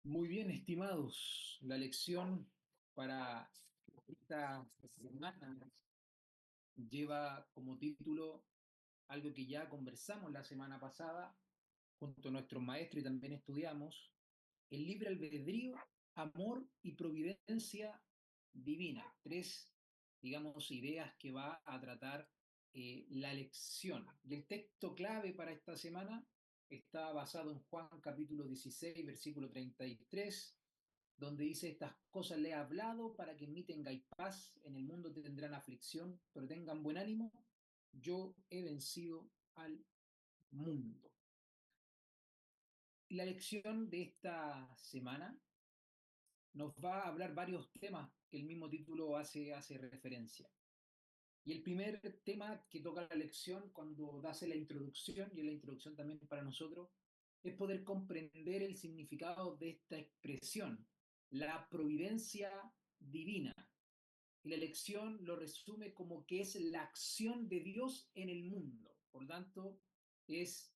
Muy bien, estimados. La lección para esta semana lleva como título algo que ya conversamos la semana pasada junto a nuestros maestros y también estudiamos, el libre albedrío, amor y providencia divina. Tres, digamos, ideas que va a tratar la lección. Y el texto clave para esta semana está basado en Juan capítulo 16, versículo 33, donde dice: estas cosas le he hablado para que en mí tengáis paz, en el mundo tendrán aflicción, pero tengan buen ánimo, yo he vencido al mundo. La lección de esta semana nos va a hablar varios temas que el mismo título hace referencia. Y el primer tema que toca la lección cuando hace la introducción, y es la introducción también para nosotros, es poder comprender el significado de esta expresión, la providencia divina. Y la lección lo resume como que es la acción de Dios en el mundo. Por lo tanto, es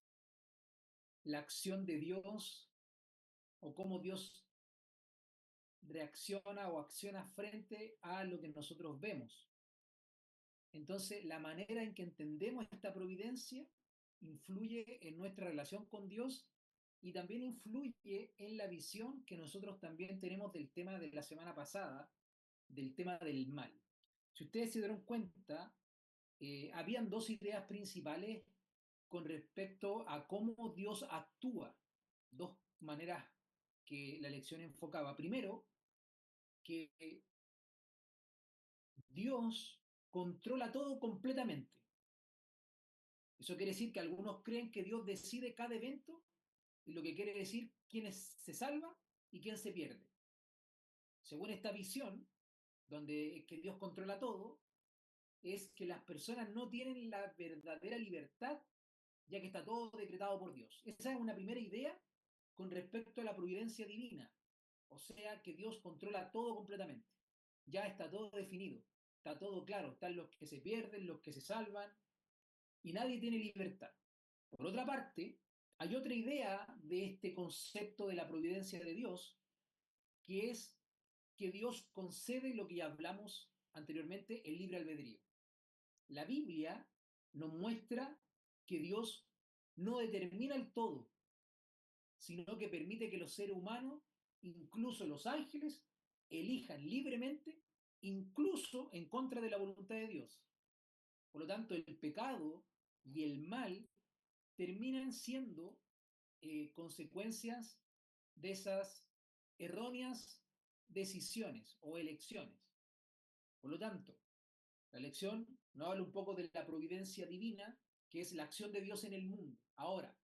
la acción de Dios o cómo Dios reacciona o acciona frente a lo que nosotros vemos. Entonces, la manera en que entendemos esta providencia influye en nuestra relación con Dios y también influye en la visión que nosotros también tenemos del tema de la semana pasada, del tema del mal. Si ustedes se dieron cuenta, habían dos ideas principales con respecto a cómo Dios actúa, dos maneras que la lección enfocaba. Primero, que Dios controla todo completamente. Eso quiere decir que algunos creen que Dios decide cada evento, y lo que quiere decir quién se salva y quién se pierde. Según esta visión, donde que Dios controla todo, es que las personas no tienen la verdadera libertad, ya que está todo decretado por Dios. Esa es una primera idea con respecto a la providencia divina, o sea que Dios controla todo completamente. Ya está todo definido, está todo claro, están los que se pierden, los que se salvan, y nadie tiene libertad. Por otra parte, hay otra idea de este concepto de la providencia de Dios, que es que Dios concede lo que ya hablamos anteriormente, el libre albedrío. La Biblia nos muestra que Dios no determina el todo, sino que permite que los seres humanos, incluso los ángeles, elijan libremente, incluso en contra de la voluntad de Dios. Por lo tanto, el pecado y el mal terminan siendo consecuencias de esas erróneas decisiones o elecciones. Por lo tanto, la lección nos habla un poco de la providencia divina, que es la acción de Dios en el mundo. Ahora,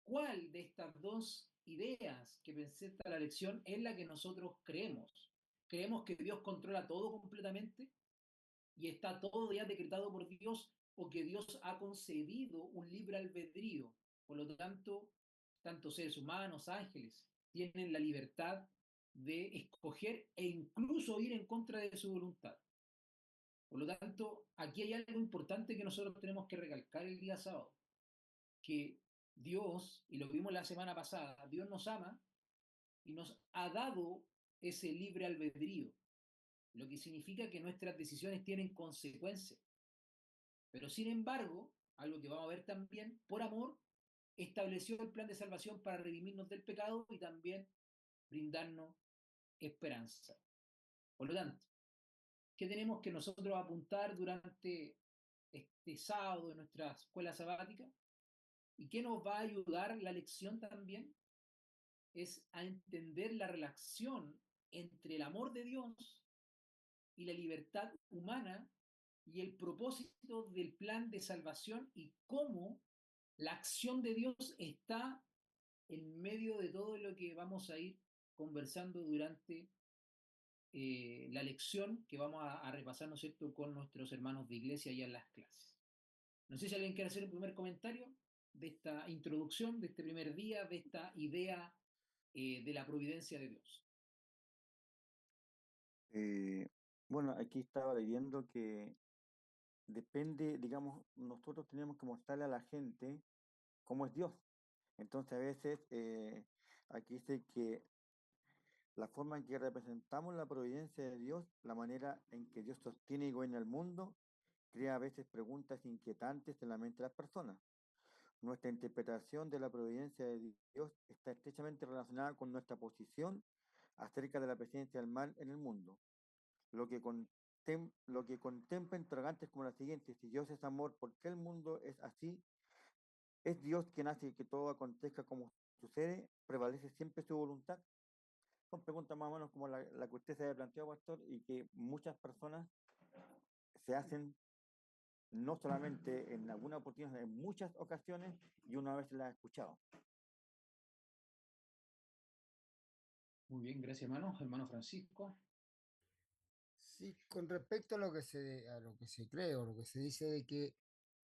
¿cuál de estas dos ideas que presenta la lección es la que nosotros creemos? ¿Creemos que Dios controla todo completamente y está todo ya decretado por Dios, o que Dios ha concedido un libre albedrío? Por lo tanto, tanto seres humanos, ángeles, tienen la libertad de escoger e incluso ir en contra de su voluntad. Por lo tanto, aquí hay algo importante que nosotros tenemos que recalcar el día sábado, que Dios, y lo vimos la semana pasada, Dios nos ama y nos ha dado ese libre albedrío, lo que significa que nuestras decisiones tienen consecuencias. Pero sin embargo, algo que vamos a ver también, por amor, estableció el plan de salvación para redimirnos del pecado y también brindarnos esperanza. Por lo tanto, ¿qué tenemos que nosotros apuntar durante este sábado de nuestra escuela sabática? ¿Y qué nos va a ayudar la lección también? Es a entender la relación entre el amor de Dios y la libertad humana y el propósito del plan de salvación, y cómo la acción de Dios está en medio de todo lo que vamos a ir conversando durante la lección que vamos a repasar, ¿no es cierto?, con nuestros hermanos de iglesia ya en las clases. No sé si alguien quiere hacer un primer comentario de esta introducción, de este primer día, de esta idea de la providencia de Dios. Eh, bueno, aquí estaba leyendo que depende, digamos, nosotros tenemos que mostrarle a la gente cómo es Dios. Entonces a veces aquí dice que La forma en que representamos la providencia de Dios, la manera en que Dios sostiene y gobierna el mundo, crea a veces preguntas inquietantes en la mente de las personas. Nuestra interpretación de la providencia de Dios está estrechamente relacionada con nuestra posición acerca de la presencia del mal en el mundo, lo que contempla interrogantes como la siguiente: si Dios es amor, ¿por qué el mundo es así? ¿Es Dios quien hace que todo acontezca como sucede? ¿Prevalece siempre su voluntad? Son preguntas más o menos como la que usted se había planteado, pastor, y que muchas personas se hacen no solamente en alguna oportunidad, en muchas ocasiones, y una vez las ha escuchado. Muy bien, gracias, hermano. Hermano Francisco. Sí, con respecto a lo que se cree o lo que se dice de que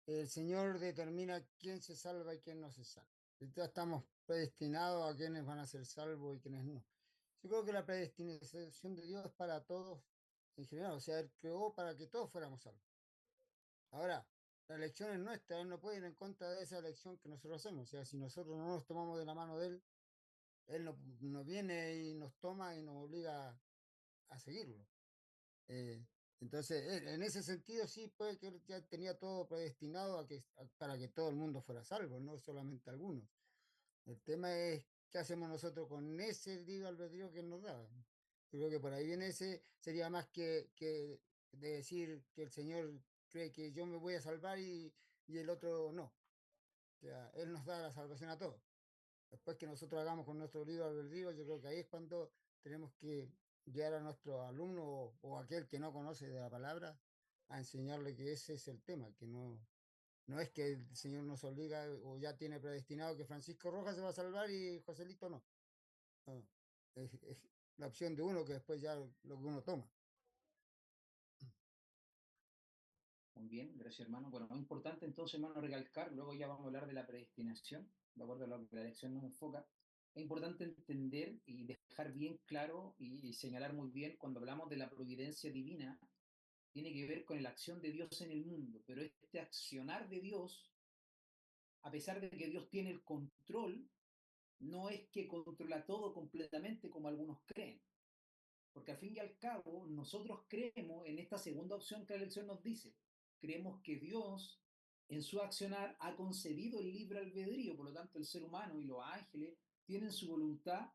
el Señor determina quién se salva y quién no se salva. Entonces estamos predestinados a quienes van a ser salvos y quienes no. Yo creo que la predestinación de Dios es para todos en general, o sea, Él creó para que todos fuéramos salvos. Ahora, la elección es nuestra, Él no puede ir en contra de esa elección que nosotros hacemos. O sea, si nosotros no nos tomamos de la mano de Él, Él nos viene y nos toma y nos obliga a seguirlo. Eh, entonces, en ese sentido, sí, puede que él ya tenía todo predestinado para que todo el mundo fuera salvo, no solamente algunos. El tema es qué hacemos nosotros con ese libre albedrío que nos da. Yo creo que por ahí viene ese, sería más que de decir que el Señor cree que yo me voy a salvar y el otro no. O sea, Él nos da la salvación a todos. Después que nosotros hagamos con nuestro libre albedrío, yo creo que ahí es cuando tenemos que guiar a nuestro alumno o aquel que no conoce de la palabra a enseñarle que ese es el tema, que no es que el Señor nos obliga o ya tiene predestinado que Francisco Rojas se va a salvar y Joselito no. No, es la opción de uno que después ya lo que uno toma. Muy bien, gracias, hermano. Bueno, muy importante entonces, hermano, recalcar, luego ya vamos a hablar de la predestinación, de acuerdo a lo que la lección nos enfoca. Es importante entender y dejar bien claro y señalar muy bien cuando hablamos de la providencia divina, tiene que ver con la acción de Dios en el mundo, pero este accionar de Dios, a pesar de que Dios tiene el control, no es que controla todo completamente como algunos creen, porque al fin y al cabo nosotros creemos en esta segunda opción que la lección nos dice, creemos que Dios en su accionar ha concedido el libre albedrío, por lo tanto el ser humano y los ángeles tienen su voluntad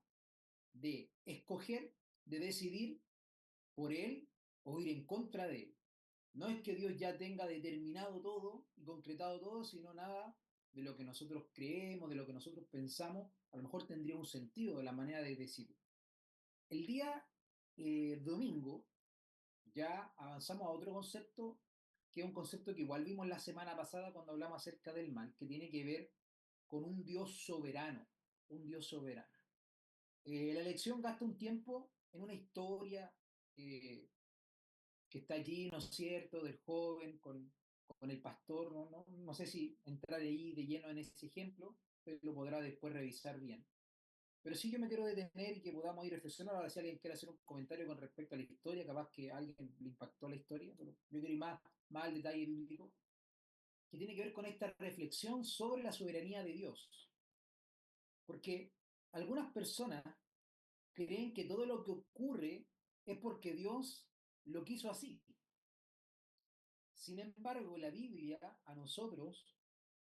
de escoger, de decidir por él o ir en contra de él. No es que Dios ya tenga determinado todo y concretado todo, sino nada de lo que nosotros creemos, de lo que nosotros pensamos, a lo mejor tendría un sentido de la manera de decirlo. El día domingo ya avanzamos a otro concepto, que es un concepto que igual vimos la semana pasada cuando hablamos acerca del mal, que tiene que ver con un Dios soberano, un Dios soberano. La elección gasta un tiempo en una historia eh, que está allí, ¿no es cierto?, del joven con el pastor, no sé si entrar ahí de lleno en ese ejemplo, pero lo podrá después revisar bien. Pero sí yo me quiero detener y que podamos ir reflexionando. Ahora si alguien quiere hacer un comentario con respecto a la historia, capaz que a alguien le impactó la historia, pero yo quiero ir más al detalle bíblico, que tiene que ver con esta reflexión sobre la soberanía de Dios. Porque algunas personas creen que todo lo que ocurre es porque Dios lo quiso así. Sin embargo, la Biblia a nosotros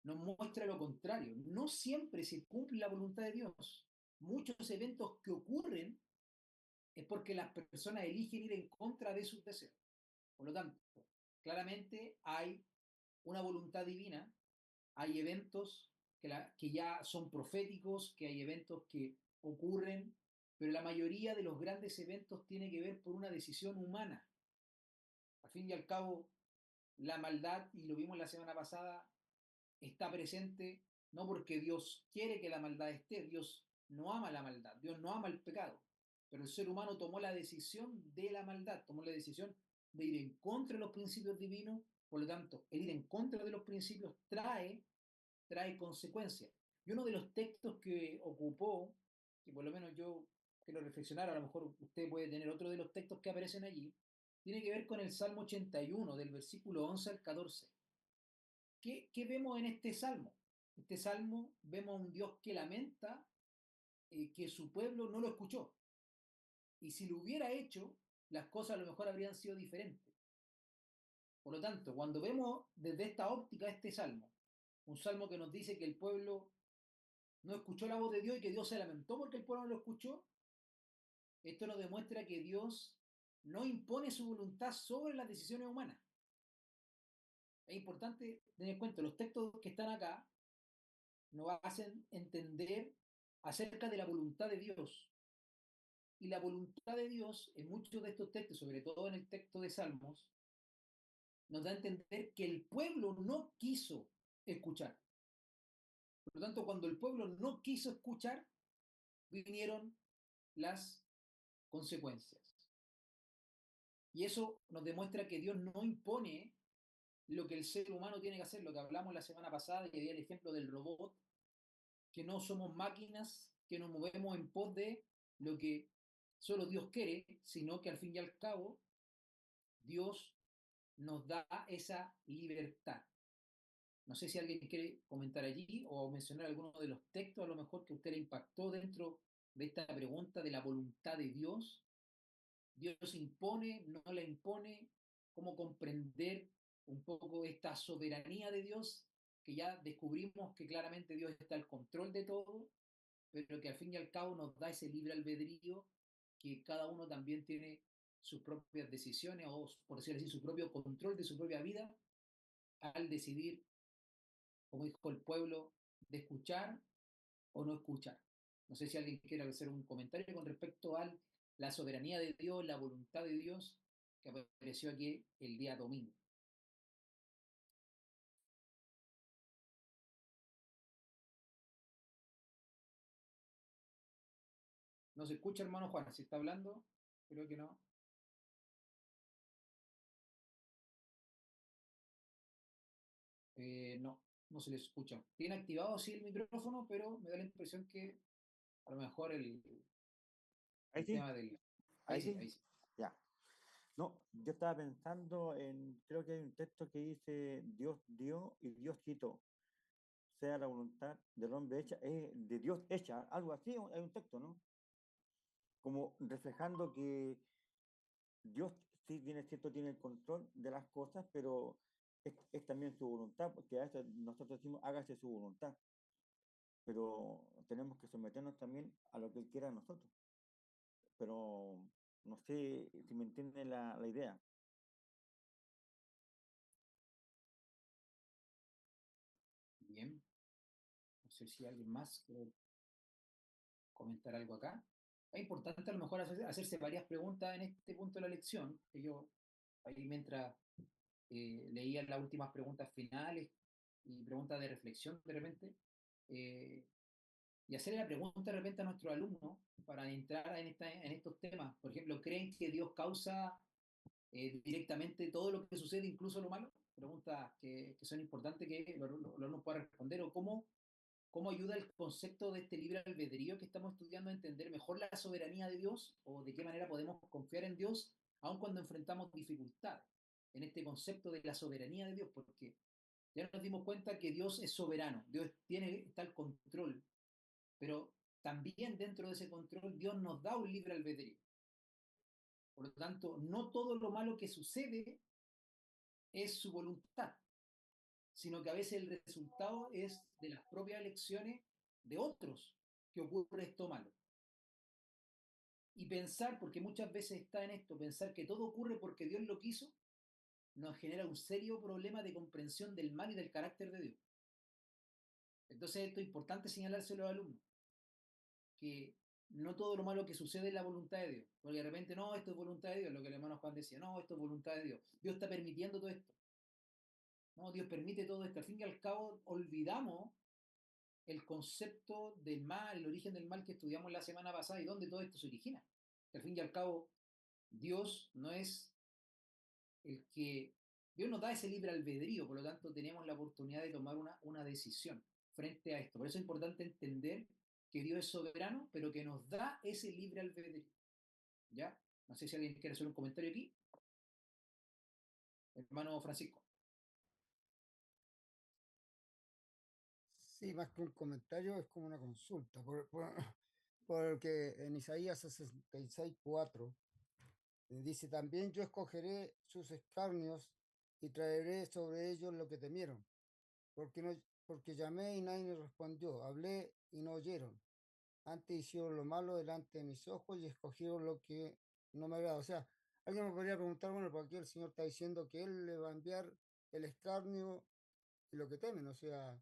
nos muestra lo contrario. No siempre se cumple la voluntad de Dios. Muchos eventos que ocurren es porque las personas eligen ir en contra de sus deseos. Por lo tanto, claramente hay una voluntad divina, hay eventos que ya son proféticos, que hay eventos que ocurren, pero la mayoría de los grandes eventos tiene que ver por una decisión humana. Al fin y al cabo, la maldad, y lo vimos la semana pasada, está presente no porque Dios quiere que la maldad esté, Dios no ama la maldad, Dios no ama el pecado, pero el ser humano tomó la decisión de la maldad, tomó la decisión de ir en contra de los principios divinos, por lo tanto, el ir en contra de los principios trae consecuencias. Y uno de los textos que ocupó, que por lo menos yo quiero reflexionar, a lo mejor usted puede tener otro de los textos que aparecen allí, tiene que ver con el Salmo 81, del versículo 11 al 14. ¿Qué vemos en este salmo? Este salmo vemos a un Dios que lamenta que su pueblo no lo escuchó. Y si lo hubiera hecho, las cosas a lo mejor habrían sido diferentes. Por lo tanto, cuando vemos desde esta óptica este salmo, un salmo que nos dice que el pueblo no escuchó la voz de Dios y que Dios se lamentó porque el pueblo no lo escuchó, esto nos demuestra que Dios no impone su voluntad sobre las decisiones humanas. Es importante tener en cuenta, los textos que están acá nos hacen entender acerca de la voluntad de Dios. Y la voluntad de Dios, en muchos de estos textos, sobre todo en el texto de Salmos, nos da a entender que el pueblo no quiso escuchar. Por lo tanto, cuando el pueblo no quiso escuchar, vinieron las consecuencias. Y eso nos demuestra que Dios no impone lo que el ser humano tiene que hacer, lo que hablamos la semana pasada, y había el ejemplo del robot, que no somos máquinas que nos movemos en pos de lo que solo Dios quiere, sino que al fin y al cabo Dios nos da esa libertad. No sé si alguien quiere comentar allí o mencionar alguno de los textos a lo mejor que a usted le impactó dentro de esta pregunta de la voluntad de Dios. ¿Dios impone, no la impone? ¿Cómo comprender un poco esta soberanía de Dios? Que ya descubrimos que claramente Dios está al control de todo, pero que al fin y al cabo nos da ese libre albedrío, que cada uno también tiene sus propias decisiones o, por decirlo así, su propio control de su propia vida al decidir, como dijo el pueblo, de escuchar o no escuchar. No sé si alguien quiere hacer un comentario con respecto a la soberanía de Dios, la voluntad de Dios que apareció aquí el día domingo. No se escucha, hermano Juan, si está hablando, creo que no. No, no se le escucha. Tiene activado sí el micrófono, pero me da la impresión que a lo mejor Ahí el sí, tema del... Ahí ahí sí, sí, ahí sí. ya. No, yo estaba pensando en, creo que hay un texto que dice, Dios dio y Dios quitó, sea la voluntad del hombre hecha, de Dios hecha, algo así, hay un texto, ¿no? Como reflejando que Dios, sí, bien es cierto, tiene el control de las cosas, pero es también su voluntad, porque a veces nosotros decimos, hágase su voluntad, pero tenemos que someternos también a lo que Él quiera de nosotros. Pero no sé si me entiende la idea. Bien, no sé si alguien más quiere comentar algo acá. Es importante a lo mejor hacerse varias preguntas en este punto de la lección, que yo ahí mientras leía las últimas preguntas finales y preguntas de reflexión de repente, eh, y hacerle la pregunta de repente a nuestros alumnos para entrar en estos temas. Por ejemplo, ¿creen que Dios causa directamente todo lo que sucede, incluso lo malo? Preguntas que son importantes que los alumnos puedan responder, o cómo ayuda el concepto de este libre albedrío que estamos estudiando a entender mejor la soberanía de Dios, o de qué manera podemos confiar en Dios aun cuando enfrentamos dificultades, en este concepto de la soberanía de Dios, porque ya nos dimos cuenta que Dios es soberano, Dios tiene tal control, pero también dentro de ese control Dios nos da un libre albedrío. Por lo tanto, no todo lo malo que sucede es su voluntad, sino que a veces el resultado es de las propias elecciones de otros que ocurre esto malo. Y pensar, porque muchas veces está en esto, pensar que todo ocurre porque Dios lo quiso, nos genera un serio problema de comprensión del mal y del carácter de Dios. Entonces esto es importante señalárselo a los alumnos, que no todo lo malo que sucede es la voluntad de Dios, porque de repente no, esto es voluntad de Dios, lo que el hermano Juan decía, no, esto es voluntad de Dios, Dios está permitiendo todo esto, no, Dios permite todo esto, al fin y al cabo olvidamos el concepto del mal, el origen del mal que estudiamos la semana pasada y dónde todo esto se origina. Que al fin y al cabo, Dios no es el que... Dios nos da ese libre albedrío, por lo tanto tenemos la oportunidad de tomar una decisión frente a esto. Por eso es importante entender que Dios es soberano, pero que nos da ese libre albedrío. ¿Ya? No sé si alguien quiere hacer un comentario aquí. Hermano Francisco. Sí, más que un comentario, es como una consulta. porque en Isaías 66:4 dice, también yo escogeré sus escarnios y traeré sobre ellos lo que temieron, porque, no, porque llamé y nadie me respondió, hablé y no oyeron. Antes hicieron lo malo delante de mis ojos y escogieron lo que no me agrada. O sea, alguien me podría preguntar, bueno, ¿por qué el Señor está diciendo que Él le va a enviar el escarnio y lo que temen? O sea,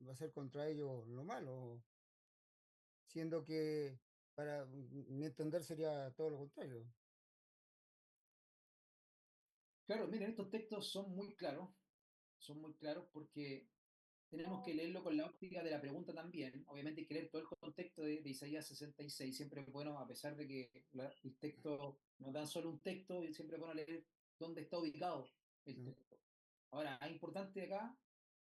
va a ser contra ellos lo malo, siendo que para mi entender sería todo lo contrario. Claro, miren, estos textos son muy claros porque tenemos que leerlo con la óptica de la pregunta también. Obviamente hay que leer todo el contexto de Isaías 66. Siempre es bueno, a pesar de que el texto nos dan solo un texto, y siempre es bueno leer dónde está ubicado el ¿No? texto. Ahora, es importante acá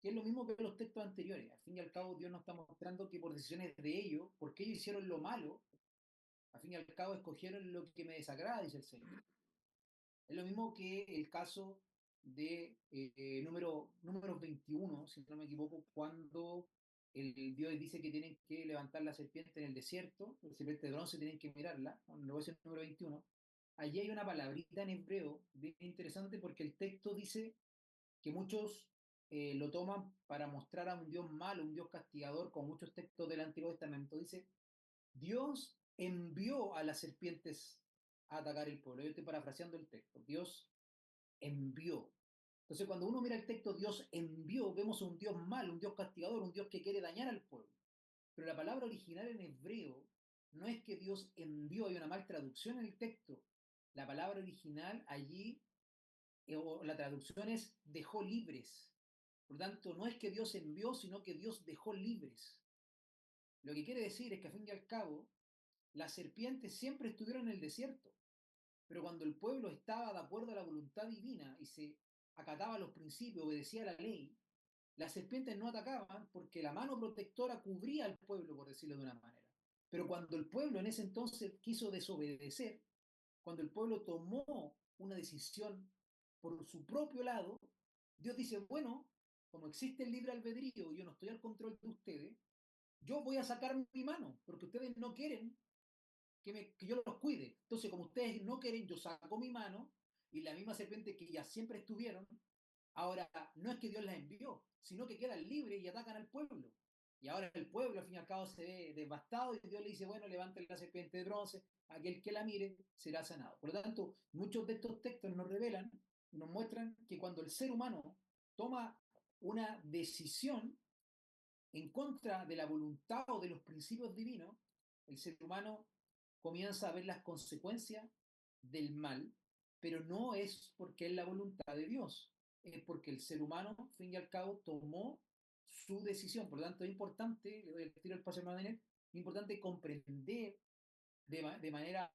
que es lo mismo que los textos anteriores. Al fin y al cabo, Dios nos está mostrando que por decisiones de ellos, porque ellos hicieron lo malo, al fin y al cabo escogieron lo que me desagrada, dice el Señor. Es lo mismo que el caso de número 21, si no me equivoco, cuando el Dios dice que tienen que levantar la serpiente en el desierto, la serpiente de bronce tienen que mirarla, lo es el número 21. Allí hay una palabrita en hebreo bien interesante porque el texto dice que muchos lo toman para mostrar a un Dios malo, un Dios castigador, con muchos textos del Antiguo Testamento. Dice, Dios envió a las serpientes a atacar el pueblo. Yo estoy parafraseando el texto. Dios envió. Entonces, cuando uno mira el texto, Dios envió, vemos un Dios malo, un Dios castigador, un Dios que quiere dañar al pueblo. Pero la palabra original en hebreo no es que Dios envió, hay una mal traducción en el texto. La palabra original allí, o la traducción es dejó libres. Por lo tanto, no es que Dios envió, sino que Dios dejó libres. Lo que quiere decir es que, al fin y al cabo, las serpientes siempre estuvieron en el desierto. Pero cuando el pueblo estaba de acuerdo a la voluntad divina y se acataba los principios, obedecía la ley, las serpientes no atacaban porque la mano protectora cubría al pueblo, por decirlo de una manera. Pero cuando el pueblo en ese entonces quiso desobedecer, cuando el pueblo tomó una decisión por su propio lado, Dios dice, bueno, como existe el libre albedrío y yo no estoy al control de ustedes, yo voy a sacar mi mano, porque ustedes no quieren que yo los cuide. Entonces, como ustedes no quieren, yo saco mi mano y la misma serpiente que ya siempre estuvieron, ahora no es que Dios las envió, sino que quedan libres y atacan al pueblo. Y ahora el pueblo, al fin y al cabo, se ve devastado y Dios le dice, bueno, levanten la serpiente de bronce, aquel que la mire será sanado. Por lo tanto, muchos de estos textos nos revelan, nos muestran que cuando el ser humano toma una decisión en contra de la voluntad o de los principios divinos, el ser humano comienza a ver las consecuencias del mal, pero no es porque es la voluntad de Dios, es porque el ser humano, al fin y al cabo, tomó su decisión. Por lo tanto, es importante, le doy el tiro al paso a Daniel, es importante comprender de manera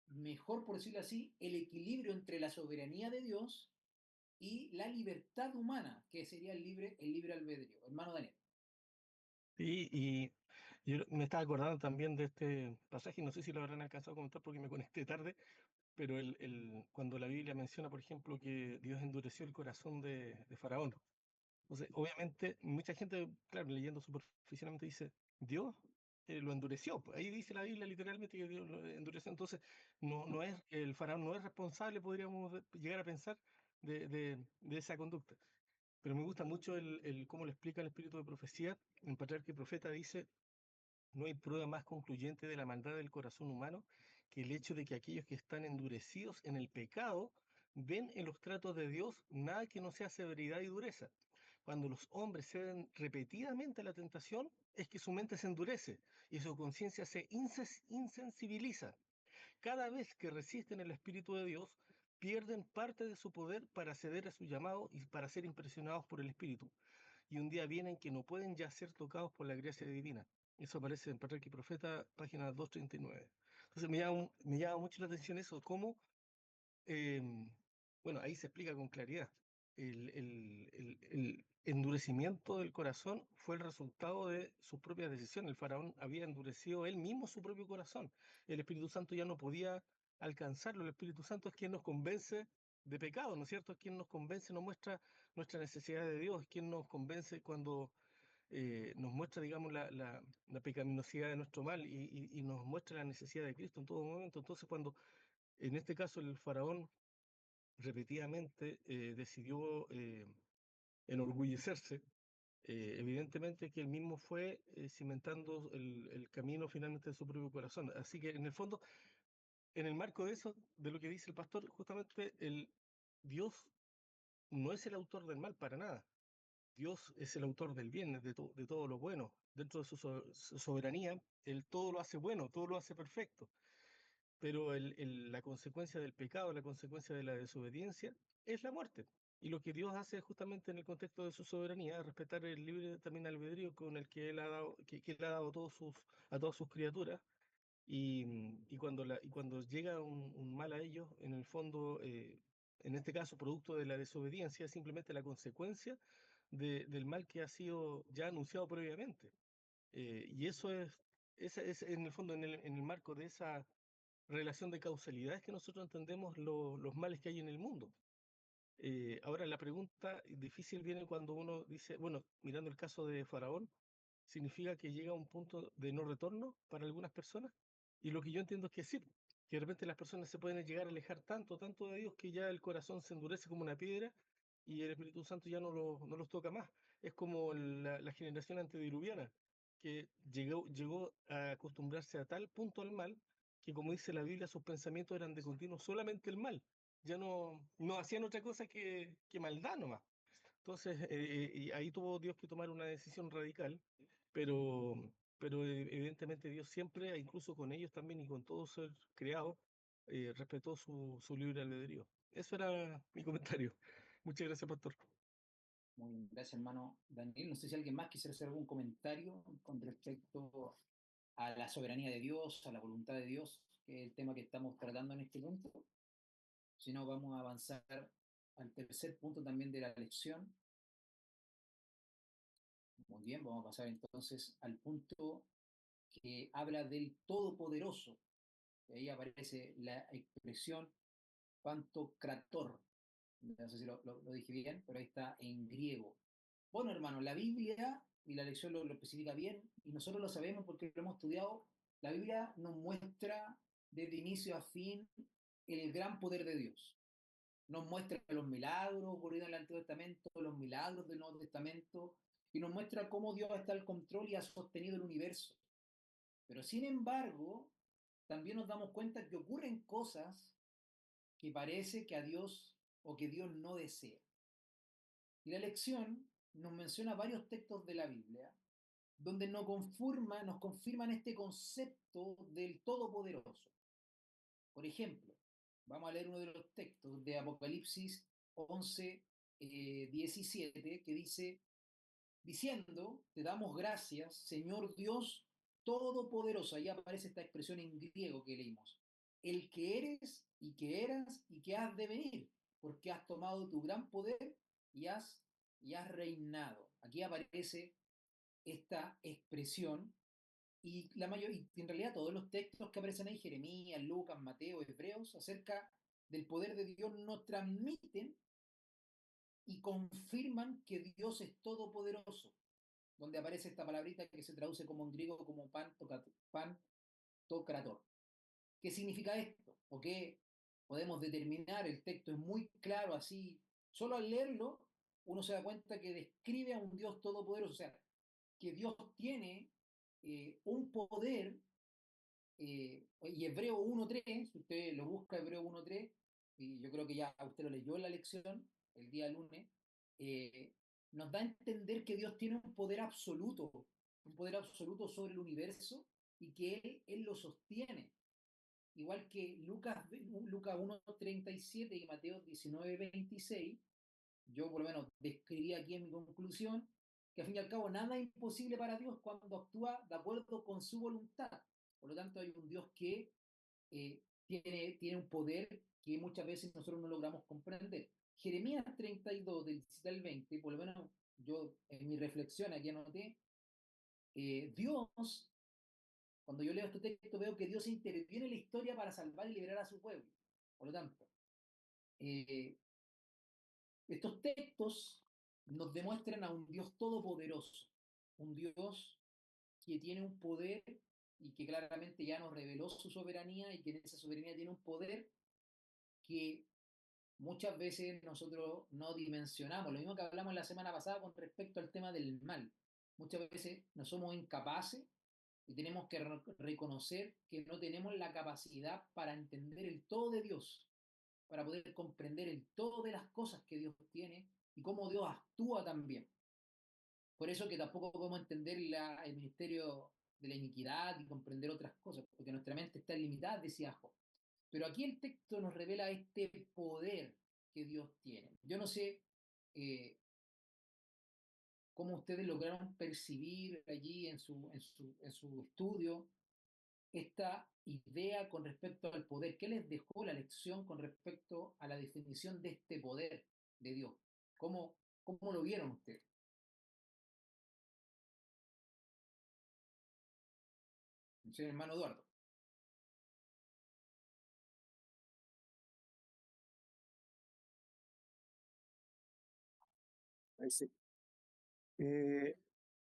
mejor, por decirlo así, el equilibrio entre la soberanía de Dios y la libertad humana, que sería el libre albedrío. Hermano Daniel. Y yo me estaba acordando también de este pasaje, no sé si lo habrán alcanzado a comentar porque me conecté tarde, pero cuando la Biblia menciona, por ejemplo, que Dios endureció el corazón de Faraón. Entonces, obviamente, mucha gente, claro, leyendo superficialmente dice, Dios lo endureció. Pues ahí dice la Biblia literalmente que Dios lo endureció. Entonces, no es, el faraón no es responsable, podríamos llegar a pensar, de esa conducta. Pero me gusta mucho cómo lo explica el espíritu de profecía. En Patriarca y Profeta dice, no hay prueba más concluyente de la maldad del corazón humano que el hecho de que aquellos que están endurecidos en el pecado ven en los tratos de Dios nada que no sea severidad y dureza. Cuando los hombres ceden repetidamente a la tentación, es que su mente se endurece y su conciencia se insensibiliza. Cada vez que resisten el Espíritu de Dios, pierden parte de su poder para ceder a su llamado y para ser impresionados por el Espíritu. Y un día vienen que no pueden ya ser tocados por la gracia divina. Eso aparece en Patriarca y Profeta, página 239. Entonces me llama mucho la atención eso, cómo Em, bueno, ahí se explica con claridad. El endurecimiento del corazón fue el resultado de sus propias decisiones. El faraón había endurecido él mismo su propio corazón. El Espíritu Santo ya no podía alcanzarlo. El Espíritu Santo es quien nos convence de pecado, ¿no es cierto? Es quien nos convence, nos muestra nuestra necesidad de Dios, es quien nos convence cuando nos muestra, digamos, la pecaminosidad de nuestro mal y nos muestra la necesidad de Cristo en todo momento. Entonces, cuando en este caso el faraón repetidamente decidió enorgullecerse, evidentemente que él mismo fue cimentando el camino finalmente de su propio corazón. Así que en el fondo, en el marco de eso, de lo que dice el pastor, justamente Dios no es el autor del mal para nada. Dios es el autor del bien, de todo lo bueno. Dentro de su soberanía, Él todo lo hace bueno, todo lo hace perfecto. Pero la consecuencia del pecado, la consecuencia de la desobediencia, es la muerte. Y lo que Dios hace justamente en el contexto de su soberanía es respetar el libre también albedrío con el que Él ha dado, que Él ha dado a todas sus criaturas. Y cuando llega un mal a ellos, en el fondo, en este caso, producto de la desobediencia, es simplemente la consecuencia del mal que ha sido ya anunciado previamente. Y eso es en el fondo, en el marco de esa relación de causalidades que nosotros entendemos los males que hay en el mundo. Ahora, la pregunta difícil viene cuando uno dice, bueno, mirando el caso de Faraón, significa que llega a un punto de no retorno para algunas personas. Y lo que yo entiendo es que sí, que de repente las personas se pueden llegar a alejar tanto, tanto de Dios que ya el corazón se endurece como una piedra y el Espíritu Santo ya no los toca más. Es como la generación antediluviana, que llegó a acostumbrarse a tal punto al mal que, como dice la Biblia, sus pensamientos eran de continuo solamente el mal. Ya no hacían otra cosa que maldad nomás. Entonces, y ahí tuvo Dios que tomar una decisión radical, pero, pero evidentemente Dios siempre, incluso con ellos también y con todo ser creado, respetó su libre albedrío. Eso era mi comentario. Muchas gracias, pastor. Muy bien, gracias, hermano Daniel. No sé si alguien más quisiera hacer algún comentario con respecto a la soberanía de Dios, a la voluntad de Dios, que es el tema que estamos tratando en este punto. Si no, vamos a avanzar al tercer punto también de la lección. Muy bien, vamos a pasar entonces al punto que habla del Todopoderoso. Y ahí aparece la expresión pantocrator. No sé si lo dije bien, pero ahí está en griego. Bueno, hermano, la Biblia, y la lección lo especifica bien, y nosotros lo sabemos porque lo hemos estudiado, la Biblia nos muestra desde inicio a fin el gran poder de Dios. Nos muestra los milagros ocurridos en el Antiguo Testamento, los milagros del Nuevo Testamento, y nos muestra cómo Dios está al control y ha sostenido el universo. Pero sin embargo, también nos damos cuenta que ocurren cosas que parece que a Dios o que Dios no desea. Y la lección nos menciona varios textos de la Biblia donde nos confirman este concepto del Todopoderoso. Por ejemplo, vamos a leer uno de los textos de Apocalipsis 11, 17, que dice, diciendo, te damos gracias, Señor Dios Todopoderoso. Ahí aparece esta expresión en griego que leímos. El que eres y que eras y que has de venir, porque has tomado tu gran poder y has reinado. Aquí aparece esta expresión y la mayoría, y en realidad todos los textos que aparecen ahí, Jeremías, Lucas, Mateo, Hebreos, acerca del poder de Dios, nos transmiten y confirman que Dios es todopoderoso, donde aparece esta palabrita que se traduce como en griego como pantocrator. ¿Qué significa esto? ¿O qué podemos determinar? El texto es muy claro así. Solo al leerlo, uno se da cuenta que describe a un Dios todopoderoso, o sea, que Dios tiene un poder, y Hebreo 1.3, si usted lo busca, Hebreo 1.3, y yo creo que ya usted lo leyó en la lección el día lunes, eh, nos da a entender que Dios tiene un poder absoluto sobre el universo y que Él lo sostiene. Igual que Lucas 1.37 y Mateo 19.26, yo por lo menos describí aquí en mi conclusión que al fin y al cabo nada es imposible para Dios cuando actúa de acuerdo con su voluntad. Por lo tanto, hay un Dios que tiene un poder que muchas veces nosotros no logramos comprender. Jeremías 32, del 17 al 20, por lo menos yo en mi reflexión aquí anoté, Dios, cuando yo leo este texto, veo que Dios interviene en la historia para salvar y liberar a su pueblo. Por lo tanto, eh, estos textos nos demuestran a un Dios todopoderoso. un Dios que tiene un poder y que claramente ya nos reveló su soberanía y que en esa soberanía tiene un poder que muchas veces nosotros no dimensionamos. Lo mismo que hablamos la semana pasada con respecto al tema del mal. Muchas veces no somos incapaces y tenemos que reconocer que no tenemos la capacidad para entender el todo de Dios, para poder comprender el todo de las cosas que Dios tiene y cómo Dios actúa también. Por eso que tampoco podemos entender el ministerio de la iniquidad y comprender otras cosas, porque nuestra mente está limitada, decía Job. Pero aquí el texto nos revela este poder que Dios tiene. Yo no sé eh, cómo ustedes lograron percibir allí en su estudio esta idea con respecto al poder. ¿Qué les dejó la lección con respecto a la definición de este poder de Dios? ¿Cómo lo vieron ustedes? Señor hermano Eduardo. Ahí sí. Eh,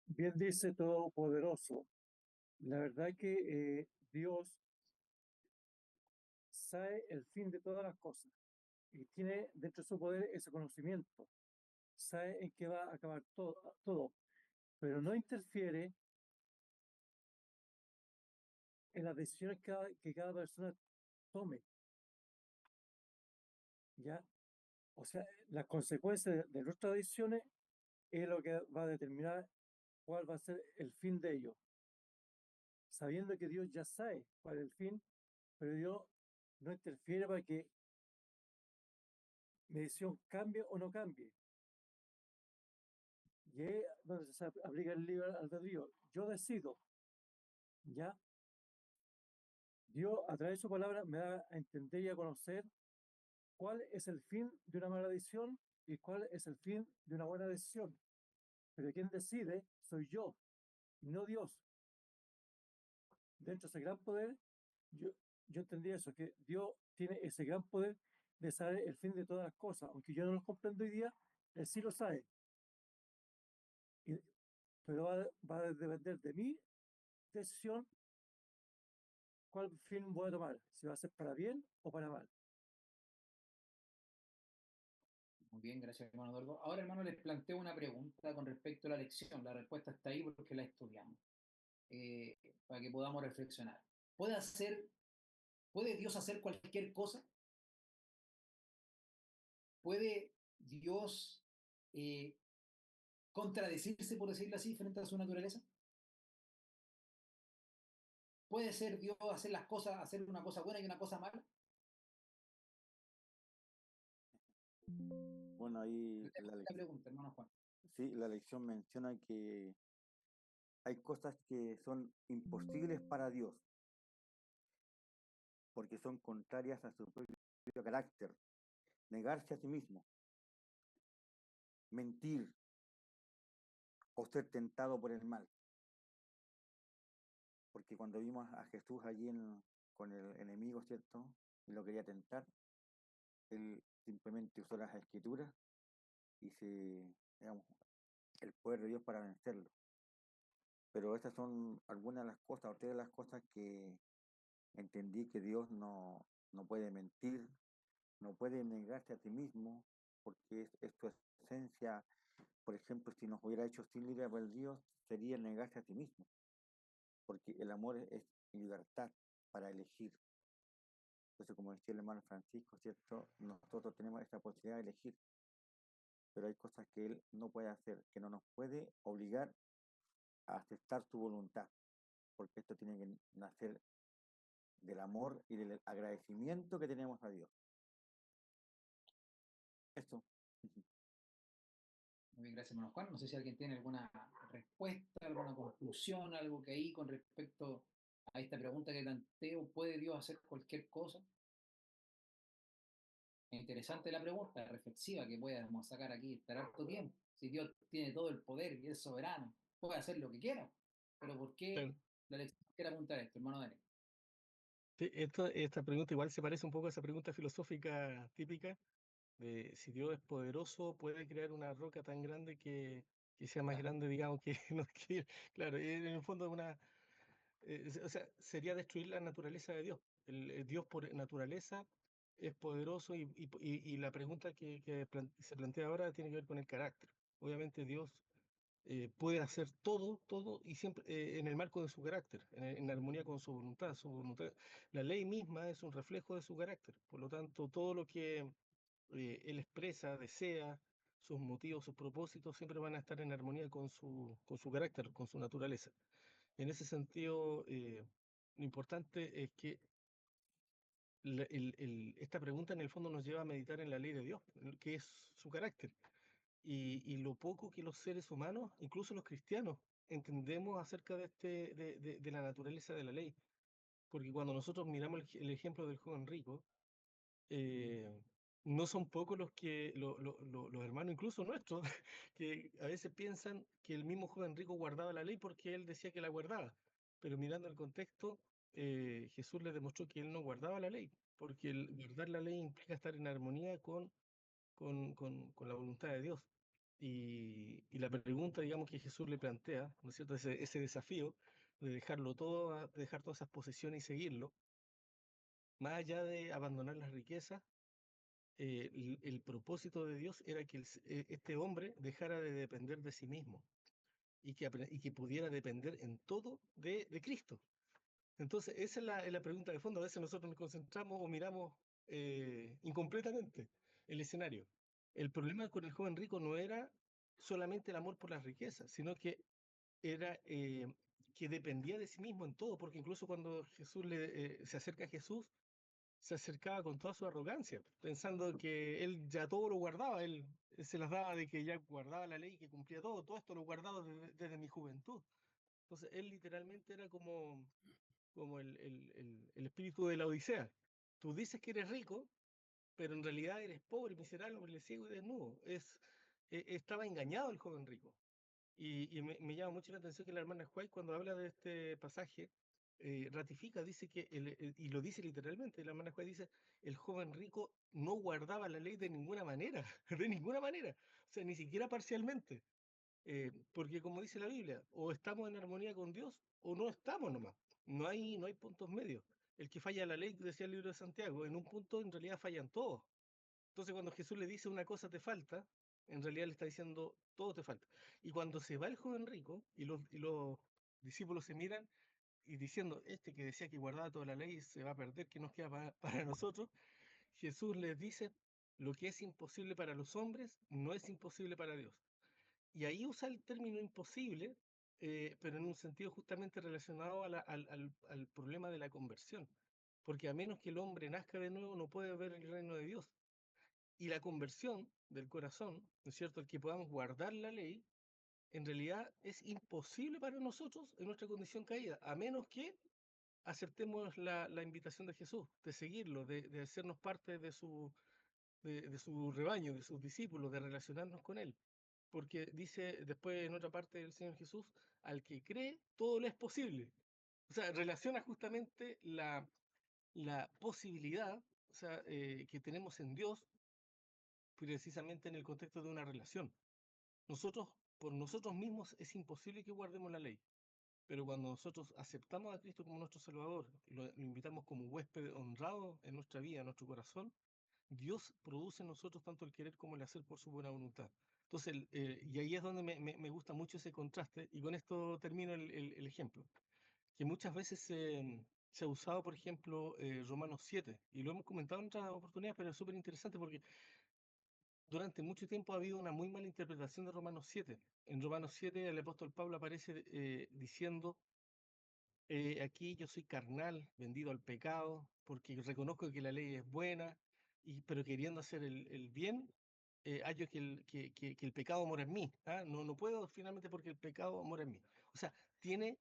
Bien dice Todopoderoso. La verdad que Dios sabe el fin de todas las cosas y tiene dentro de su poder ese conocimiento. Sabe en qué va a acabar todo, pero no interfiere en las decisiones que cada persona tome, ¿ya? O sea, las consecuencias de nuestras decisiones es lo que va a determinar cuál va a ser el fin de ello, sabiendo que Dios ya sabe cuál es el fin, pero Dios no interfiere para que mi decisión cambie o no cambie. Y es donde se aplica el libre albedrío. Yo decido, ¿ya? Dios, a través de su palabra, me da a entender y a conocer cuál es el fin de una mala decisión y cuál es el fin de una buena decisión. Pero quien decide soy yo, y no Dios. Dentro de ese gran poder, yo, yo entendí eso, que Dios tiene ese gran poder de saber el fin de todas las cosas. Aunque yo no lo comprendo hoy día, Él sí lo sabe. Y- pero va a depender de mi decisión cuál fin voy a tomar, si va a ser para bien o para mal. Muy bien, gracias, hermano Eduardo. Ahora, hermano, les planteo una pregunta con respecto a la lección. La respuesta está ahí porque la estudiamos, eh, para que podamos reflexionar. ¿Puede hacer, ¿Puede Dios hacer cualquier cosa? ¿Puede Dios eh, contradecirse, por decirlo así, frente a su naturaleza? ¿Puede ser Dios hacer las cosas, hacer una cosa buena y una cosa mala? Bueno, ahí La pregunta, hermano Juan. sí, la lección menciona que hay cosas que son imposibles para Dios, porque son contrarias a su propio carácter. Negarse a sí mismo, mentir o ser tentado por el mal. Porque cuando vimos a Jesús allí con el enemigo, ¿cierto? Y lo quería tentar, él simplemente usó las escrituras y digamos, el poder de Dios para vencerlo. Pero estas son algunas de las cosas, o tres de las cosas que entendí que Dios no puede mentir, no puede negarse a sí mismo, porque es su esencia. Por ejemplo, si nos hubiera hecho sin libre albedrío, sería negarse a sí mismo, porque el amor es libertad para elegir. Entonces, como decía el hermano Francisco, ¿cierto? Nosotros tenemos esta posibilidad de elegir, pero hay cosas que él no puede hacer, que no nos puede obligar a aceptar su voluntad, porque esto tiene que nacer del amor y del agradecimiento que tenemos a Dios. Eso. Muy bien, gracias, hermano Juan. No sé si alguien tiene alguna respuesta, alguna conclusión, algo que ahí con respecto a esta pregunta que planteo, ¿puede Dios hacer cualquier cosa? Es interesante la pregunta, reflexiva, que podemos sacar aquí, estar harto tiempo. Si Dios tiene todo el poder y es soberano, puede hacer lo que quiera. Pero ¿por qué Claro. la lección quiere apuntar a esto, hermano Daniel? Sí, esta pregunta igual se parece un poco a esa pregunta filosófica típica de si Dios es poderoso, puede crear una roca tan grande que que sea más Claro. grande, digamos, que no que, claro, en el fondo o sea, sería destruir la naturaleza de Dios. El Dios por naturaleza es poderoso y la pregunta que se plantea ahora tiene que ver con el carácter. Obviamente Dios puede hacer todo y siempre en el marco de su carácter, en armonía con su voluntad. Su voluntad. La ley misma es un reflejo de su carácter. Por lo tanto, todo lo que él expresa, desea, sus motivos, sus propósitos, siempre van a estar en armonía con su carácter, con su naturaleza. En ese sentido, lo importante es que esta pregunta en el fondo nos lleva a meditar en la ley de Dios, que es su carácter, y lo poco que los seres humanos, incluso los cristianos, entendemos acerca de la naturaleza de la ley. Porque cuando nosotros miramos el ejemplo del joven rico, eh, no son pocos los hermanos, incluso nuestros, que a veces piensan que el mismo joven rico guardaba la ley porque él decía que la guardaba. Pero mirando el contexto, Jesús le demostró que él no guardaba la ley, porque el guardar la ley implica estar en armonía con la voluntad de Dios. Y la pregunta, digamos, que Jesús le plantea, ¿no es cierto? Ese desafío de dejarlo todo, de dejar todas esas posesiones y seguirlo, más allá de abandonar las riquezas, el propósito de Dios era que este hombre dejara de depender de sí mismo y que pudiera depender en todo de Cristo. Entonces, esa es la pregunta de fondo. A veces nosotros nos concentramos o miramos incompletamente el escenario. El problema con el joven rico no era solamente el amor por las riquezas, sino que era que dependía de sí mismo en todo, porque incluso cuando se acerca a Jesús, se acercaba con toda su arrogancia, pensando que él ya todo lo guardaba, él se las daba de que ya guardaba la ley y que cumplía todo esto lo guardaba desde mi juventud. Entonces él literalmente era como el espíritu de la Odisea. Tú dices que eres rico, pero en realidad eres pobre, miserable, ciego y desnudo. Estaba engañado el joven rico. Y me llama mucho la atención que la hermana White, cuando habla de este pasaje, ratifica, dice y lo dice literalmente, la hermana White dice, el joven rico no guardaba la ley de ninguna manera, de ninguna manera, o sea, ni siquiera parcialmente, porque como dice la Biblia, o estamos en armonía con Dios o no estamos nomás, no hay puntos medios. El que falla la ley, decía el libro de Santiago, en un punto en realidad fallan todos. Entonces, cuando Jesús le dice una cosa te falta, en realidad le está diciendo todo te falta. Y cuando se va el joven rico y los discípulos se miran y diciendo, este que decía que guardaba toda la ley se va a perder, ¿qué nos queda para nosotros? Jesús les dice, lo que es imposible para los hombres no es imposible para Dios. Y ahí usa el término imposible, pero en un sentido justamente relacionado al problema de la conversión. Porque a menos que el hombre nazca de nuevo, no puede ver el reino de Dios. Y la conversión del corazón, ¿no es cierto? El que podamos guardar la ley, en realidad es imposible para nosotros en nuestra condición caída, a menos que aceptemos la invitación de Jesús, de seguirlo, de hacernos parte de su rebaño, de sus discípulos, de relacionarnos con Él. Porque dice después en otra parte del Señor Jesús, al que cree, todo le es posible. O sea, relaciona justamente la posibilidad, o sea, que tenemos en Dios precisamente en el contexto de una relación. Nosotros, por nosotros mismos, es imposible que guardemos la ley, pero cuando nosotros aceptamos a Cristo como nuestro Salvador, lo invitamos como huésped honrado en nuestra vida, en nuestro corazón, Dios produce en nosotros tanto el querer como el hacer por su buena voluntad. Entonces, y ahí es donde me gusta mucho ese contraste, y con esto termino el ejemplo, que muchas veces se ha usado, por ejemplo, Romanos 7, y lo hemos comentado en otras oportunidades, pero es súper interesante porque durante mucho tiempo ha habido una muy mala interpretación de Romanos 7. En Romanos 7 el apóstol Pablo aparece diciendo, aquí yo soy carnal, vendido al pecado, porque reconozco que la ley es buena, pero queriendo hacer el bien, hallo que el pecado mora en mí. ¿Ah? No puedo finalmente porque el pecado mora en mí. O sea, tiene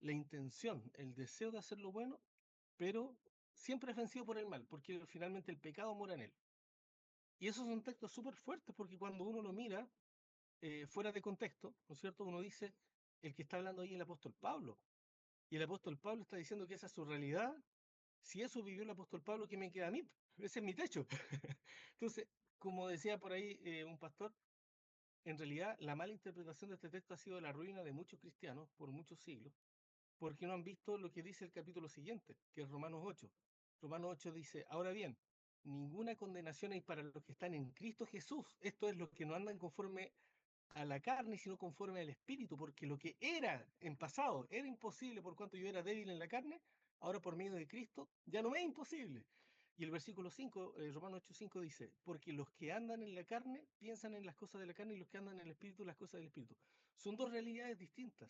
la intención, el deseo de hacer lo bueno, pero siempre es vencido por el mal, porque finalmente el pecado mora en él. Y esos son textos súper fuertes porque cuando uno lo mira fuera de contexto, ¿no es cierto? Uno dice, el que está hablando ahí es el apóstol Pablo. Y el apóstol Pablo está diciendo que esa es su realidad. Si eso vivió el apóstol Pablo, ¿qué me queda a mí? Ese es mi techo. Entonces, como decía por ahí un pastor, en realidad la mala interpretación de este texto ha sido la ruina de muchos cristianos por muchos siglos, porque no han visto lo que dice el capítulo siguiente, que es Romanos 8. Romanos 8 dice, ahora bien, ninguna condenación hay para los que están en Cristo Jesús. Esto es los que no andan conforme a la carne, sino conforme al Espíritu, porque lo que era en pasado era imposible por cuanto yo era débil en la carne, ahora por medio de Cristo ya no me es imposible. Y el versículo 5, Romanos 8:5 dice, porque los que andan en la carne piensan en las cosas de la carne y los que andan en el Espíritu las cosas del Espíritu. Son dos realidades distintas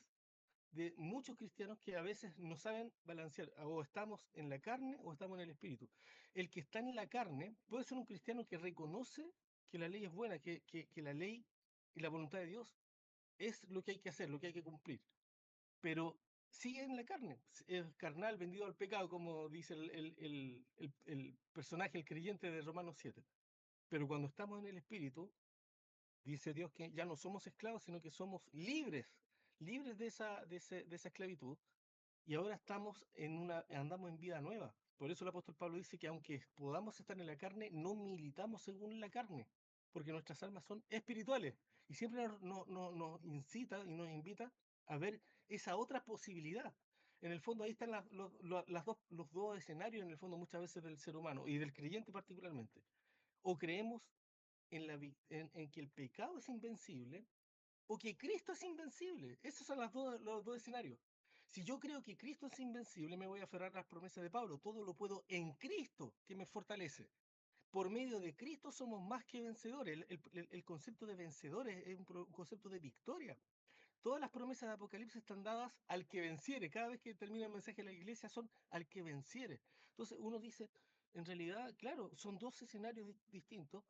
de muchos cristianos que a veces no saben balancear, o estamos en la carne o estamos en el Espíritu. El que está en la carne puede ser un cristiano que reconoce que la ley es buena, que la ley y la voluntad de Dios es lo que hay que hacer, lo que hay que cumplir. Pero sigue en la carne, es carnal, vendido al pecado, como dice el personaje, el creyente de Romanos 7. Pero cuando estamos en el Espíritu, dice Dios que ya no somos esclavos, sino que somos libres, libres de esa esclavitud. Y ahora andamos en vida nueva. Por eso el apóstol Pablo dice que aunque podamos estar en la carne, no militamos según la carne, porque nuestras almas son espirituales. Y siempre nos incita y nos invita a ver esa otra posibilidad. En el fondo ahí están los dos escenarios, en el fondo muchas veces del ser humano y del creyente particularmente. O creemos en que el pecado es invencible, o que Cristo es invencible. Esos son los dos escenarios. Si yo creo que Cristo es invencible, me voy a aferrar a las promesas de Pablo. Todo lo puedo en Cristo, que me fortalece. Por medio de Cristo somos más que vencedores. El concepto de vencedores es un concepto de victoria. Todas las promesas de Apocalipsis están dadas al que venciere. Cada vez que termina el mensaje de la iglesia son al que venciere. Entonces uno dice, en realidad, claro, son dos escenarios distintos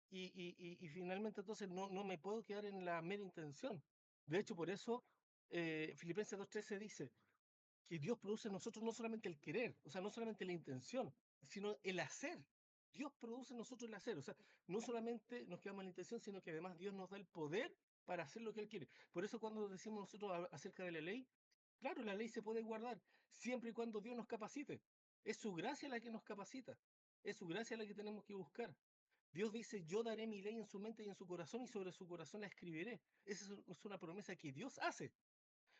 y finalmente entonces no me puedo quedar en la mera intención. De hecho, por eso Filipenses 2:13 dice que Dios produce en nosotros no solamente el querer, o sea, no solamente la intención, sino el hacer. Dios produce en nosotros el hacer, o sea, no solamente nos quedamos en la intención, sino que además Dios nos da el poder para hacer lo que Él quiere. Por eso cuando decimos nosotros acerca de la ley, claro, la ley se puede guardar siempre y cuando Dios nos capacite. Es su gracia la que nos capacita, es su gracia la que tenemos que buscar. Dios dice, yo daré mi ley en su mente y en su corazón y sobre su corazón la escribiré. Esa es una promesa que Dios hace.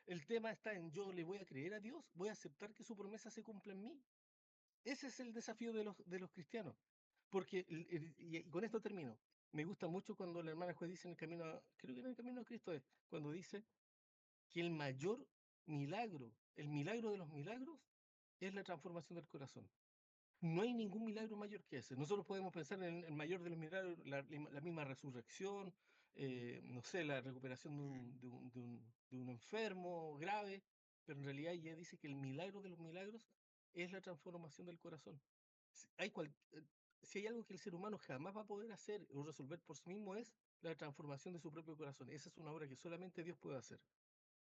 El tema está en yo le voy a creer a Dios, voy a aceptar que su promesa se cumpla en mí. Ese es el desafío de los cristianos. Porque, y con esto termino, me gusta mucho cuando la hermana juez dice en el camino, creo que en el camino de Cristo es, cuando dice que el mayor milagro, el milagro de los milagros, es la transformación del corazón. No hay ningún milagro mayor que ese. Nosotros podemos pensar en el mayor de los milagros, la misma resurrección, no sé, la recuperación de un enfermo grave, pero en realidad ya dice que el milagro de los milagros es la transformación del corazón. Si si hay algo que el ser humano jamás va a poder hacer o resolver por sí mismo es la transformación de su propio corazón. Esa es una obra que solamente Dios puede hacer.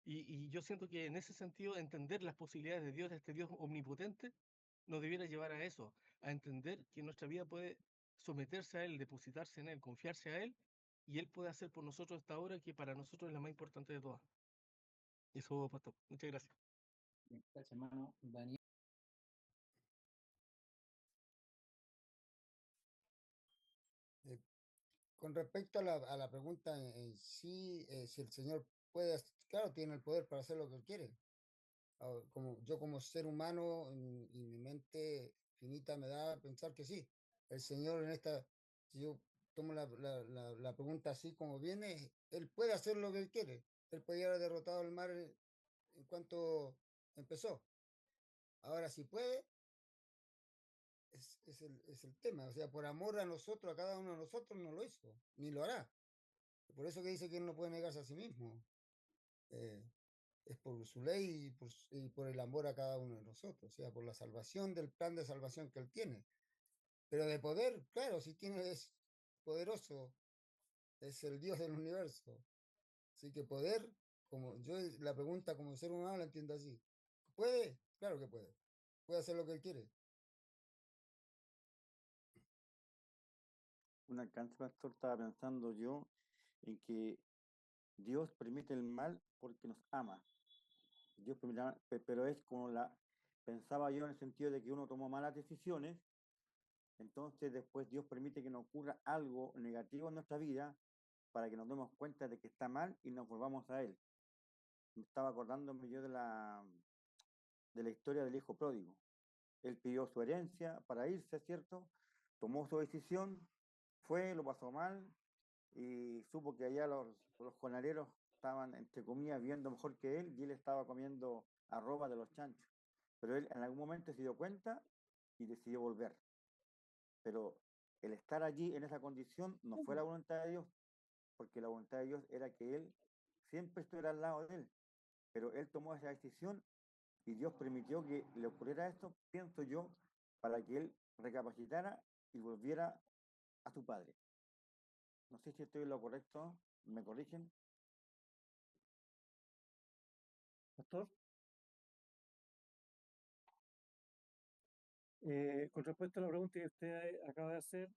Y yo siento que en ese sentido, entender las posibilidades de Dios, de este Dios omnipotente, nos debiera llevar a eso, a entender que nuestra vida puede someterse a Él, depositarse en Él, confiarse a Él, y Él puede hacer por nosotros esta obra que para nosotros es la más importante de todas. Eso, pastor. Muchas gracias. Gracias, hermano Daniel. Eh, con respecto a la pregunta en sí, si el Señor puede, claro, tiene el poder para hacer lo que Él quiere. Como, yo como ser humano y mi mente finita me da a pensar que sí. El Señor en esta, si yo tomo la pregunta así como viene, Él puede hacer lo que Él quiere. Él podía haber derrotado el mar en cuanto empezó. Ahora, si puede, es el tema. O sea, por amor a nosotros, a cada uno de nosotros, no lo hizo, ni lo hará. Por eso que dice que Él no puede negarse a sí mismo. Eh, es por su ley y por el amor a cada uno de nosotros, o sea, por la salvación del plan de salvación que Él tiene. Pero de poder, claro, si tiene, es poderoso, es el Dios del universo. Así que poder, como yo la pregunta como ser humano la entiendo así. ¿Puede? Claro que puede. Puede hacer lo que Él quiere. Un alcance, pastor, estaba pensando yo en que Dios permite el mal porque nos ama. Dios permite, pero es como pensaba yo en el sentido de que uno tomó malas decisiones, entonces después Dios permite que nos ocurra algo negativo en nuestra vida para que nos demos cuenta de que está mal y nos volvamos a Él. Me estaba acordándome yo de la historia del hijo pródigo. Él pidió su herencia para irse, ¿cierto? Tomó su decisión, fue, lo pasó mal y supo que allá los jornaleros estaban, entre comillas, viviendo mejor que él y él estaba comiendo arroba de los chanchos. Pero él en algún momento se dio cuenta y decidió volver. Pero el estar allí en esa condición no fue la voluntad de Dios, porque la voluntad de Dios era que él siempre estuviera al lado de él. Pero él tomó esa decisión y Dios permitió que le ocurriera esto, pienso yo, para que él recapacitara y volviera a su padre. No sé si estoy en lo correcto, ¿me corrigen? Pastor, con respecto a la pregunta que usted acaba de hacer,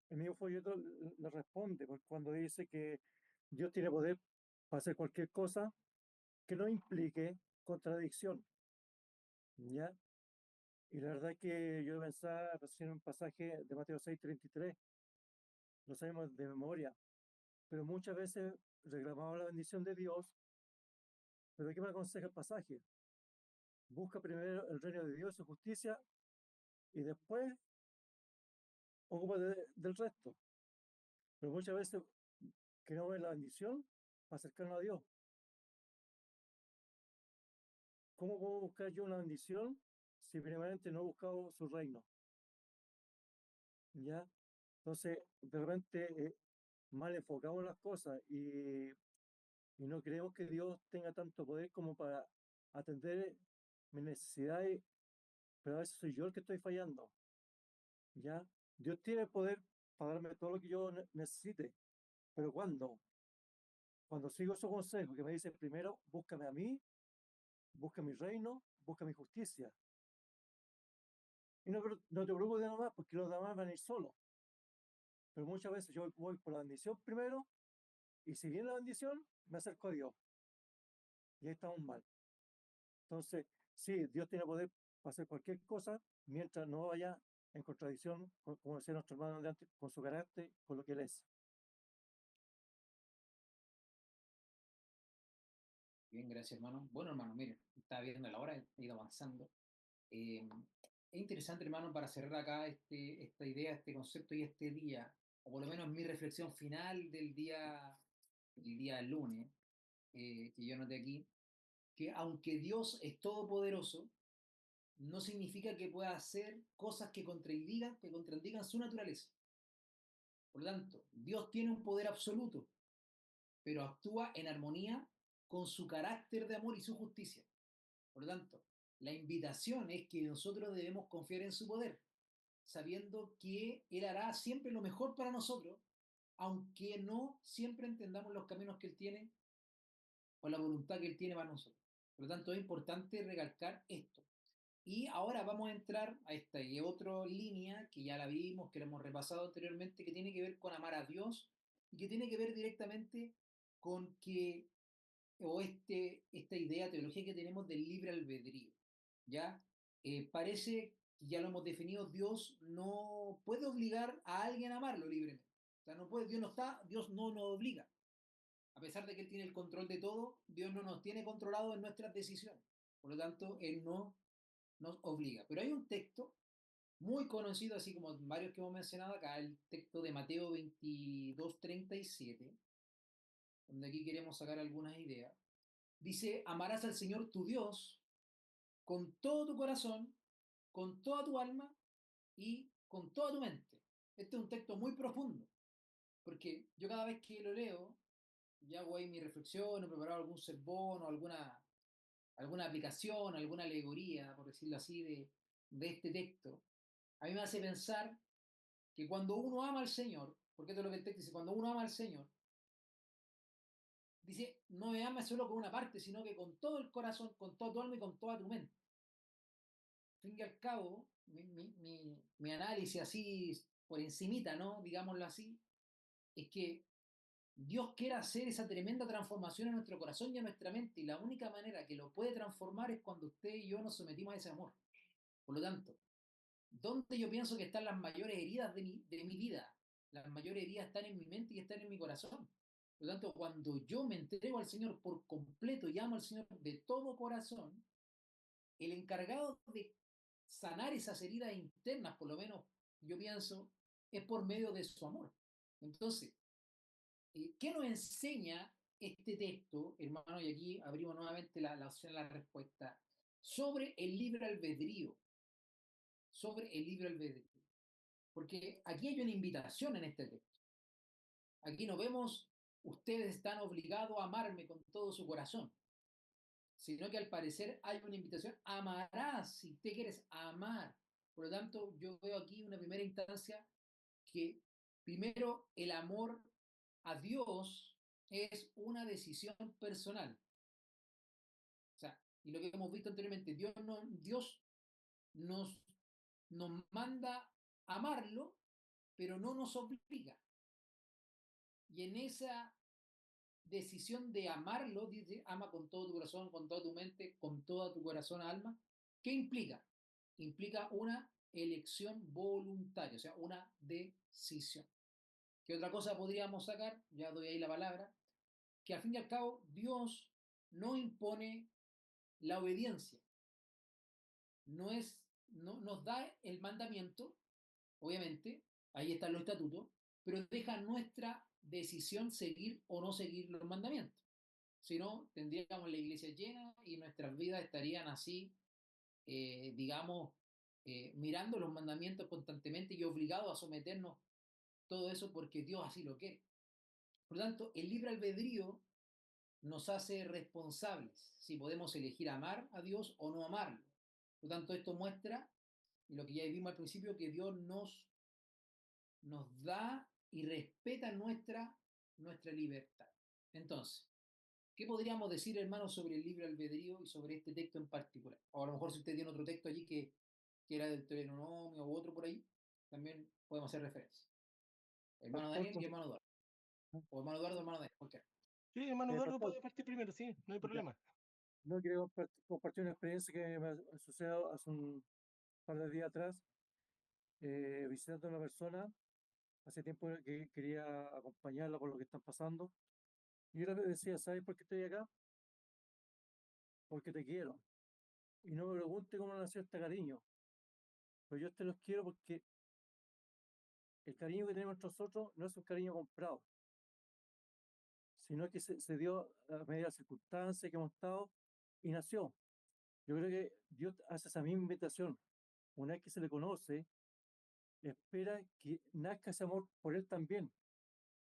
el mismo folleto le responde, porque cuando dice que Dios tiene poder para hacer cualquier cosa que no implique contradicción, ¿ya? Y la verdad es que yo pensaba recién en un pasaje de Mateo 6:33, lo sabemos de memoria, pero muchas veces reclamamos la bendición de Dios, pero ¿qué me aconseja el pasaje? Busca primero el reino de Dios y su justicia y después ocupa del resto. Pero muchas veces queremos ver la bendición para acercarnos a Dios. ¿Cómo puedo buscar yo una bendición si primeramente no he buscado su reino? ¿Ya? Entonces, de repente mal enfocamos las cosas y no creemos que Dios tenga tanto poder como para atender mis necesidades, pero a veces soy yo el que estoy fallando. ¿Ya? Dios tiene el poder para darme todo lo que yo necesite, pero cuando sigo su consejo que me dice primero, búscame a mí, busca mi reino, busca mi justicia. Y no te preocupes de nada más, porque los demás van a ir solos. Pero muchas veces yo voy por la bendición primero, y si viene la bendición, me acerco a Dios. Y ahí estamos mal. Entonces, sí, Dios tiene poder para hacer cualquier cosa, mientras no vaya en contradicción, como decía nuestro hermano de antes, con su carácter, con lo que Él es. Bien, gracias, hermano. Bueno, hermano, mire, estaba viendo la hora, he ido avanzando. Es interesante, hermano, para cerrar acá esta idea, este concepto y este día, o por lo menos mi reflexión final del día lunes, que yo noté aquí, que aunque Dios es todopoderoso, no significa que pueda hacer cosas que contradigan su naturaleza. Por lo tanto, Dios tiene un poder absoluto, pero actúa en armonía con su carácter de amor y su justicia. Por lo tanto, la invitación es que nosotros debemos confiar en su poder, sabiendo que Él hará siempre lo mejor para nosotros, aunque no siempre entendamos los caminos que Él tiene o la voluntad que Él tiene para nosotros. Por lo tanto, es importante recalcar esto. Y ahora vamos a entrar a esta y otra línea que ya la vimos, que la hemos repasado anteriormente, que tiene que ver con amar a Dios y que tiene que ver directamente con que, o esta idea, teología que tenemos del libre albedrío. ¿Ya? Parece que ya lo hemos definido, Dios no puede obligar a alguien a amarlo libremente. O sea, no puede, Dios no nos obliga. A pesar de que Él tiene el control de todo, Dios no nos tiene controlado en nuestras decisiones. Por lo tanto, Él no nos obliga. Pero hay un texto muy conocido, así como varios que hemos mencionado acá, el texto de Mateo 22:37, donde aquí queremos sacar algunas ideas. Dice, amarás al Señor tu Dios con todo tu corazón, con toda tu alma y con toda tu mente. Este es un texto muy profundo, porque yo cada vez que lo leo, ya hago ahí mi reflexión, he preparado algún sermón o alguna aplicación, alguna alegoría, por decirlo así, de este texto. A mí me hace pensar que cuando uno ama al Señor, porque esto es lo que el texto dice, cuando uno ama al Señor, dice, no me ames solo con una parte, sino que con todo el corazón, con todo tu alma y con toda tu mente. Al fin y al cabo, mi análisis así por encimita, ¿no? Digámoslo así, es que Dios quiere hacer esa tremenda transformación en nuestro corazón y en nuestra mente, y la única manera que lo puede transformar es cuando usted y yo nos sometimos a ese amor. Por lo tanto, ¿dónde yo pienso que están las mayores heridas de mi vida? Las mayores heridas están en mi mente y están en mi corazón. Por lo tanto, cuando yo me entrego al Señor por completo y amo al Señor de todo corazón, el encargado de sanar esas heridas internas, por lo menos yo pienso, es por medio de su amor. Entonces, ¿qué nos enseña este texto, hermano? Y aquí abrimos nuevamente la opción a la respuesta, sobre el libre albedrío, sobre el libre albedrío. Porque aquí hay una invitación en este texto. Aquí no vemos, ustedes están obligados a amarme con todo su corazón, sino que al parecer hay una invitación, amarás si te quieres amar. Por lo tanto, yo veo aquí una primera instancia que primero el amor a Dios es una decisión personal. O sea, y lo que hemos visto anteriormente, Dios nos, nos manda a amarlo, pero no nos obliga. Y en esa decisión de amarlo, dice, ama con todo tu corazón, con toda tu mente, con toda tu corazón, alma, ¿qué implica? Implica una elección voluntaria, o sea, una decisión. ¿Qué otra cosa podríamos sacar? Ya doy ahí la palabra, que al fin y al cabo Dios no impone la obediencia, no nos da el mandamiento, obviamente, ahí están los estatutos, pero deja nuestra decisión seguir o no seguir los mandamientos. Si no, tendríamos la iglesia llena y nuestras vidas estarían así, digamos, mirando los mandamientos constantemente y obligados a someternos todo eso porque Dios así lo quiere. Por lo tanto, el libre albedrío nos hace responsables si podemos elegir amar a Dios o no amarlo. Por lo tanto, esto muestra, y lo que ya vimos al principio, que Dios nos da y respeta nuestra libertad. Entonces, ¿qué podríamos decir, hermanos, sobre el libre albedrío y sobre este texto en particular? O a lo mejor si usted tiene otro texto allí que era del Deuteronomio u otro por ahí, también podemos hacer referencia. Hermano Daniel y hermano Eduardo. O hermano Eduardo, hermano Daniel, cualquiera. Sí, hermano Eduardo Pastor, puede partir primero, sí, no hay ya, problema. no quiero compartir una experiencia que me sucedió hace un par de días atrás, visitando a una persona. Hace tiempo que quería acompañarla por lo que están pasando. Y yo le decía, ¿sabes por qué estoy acá? Porque te quiero. Y no me pregunte cómo nació este cariño. Pero yo te los quiero porque el cariño que tenemos nosotros no es un cariño comprado, sino que se dio a medida de las circunstancias que hemos estado y nació. Yo creo que Dios hace esa misma invitación. Una vez que se le conoce, espera que nazca ese amor por Él también,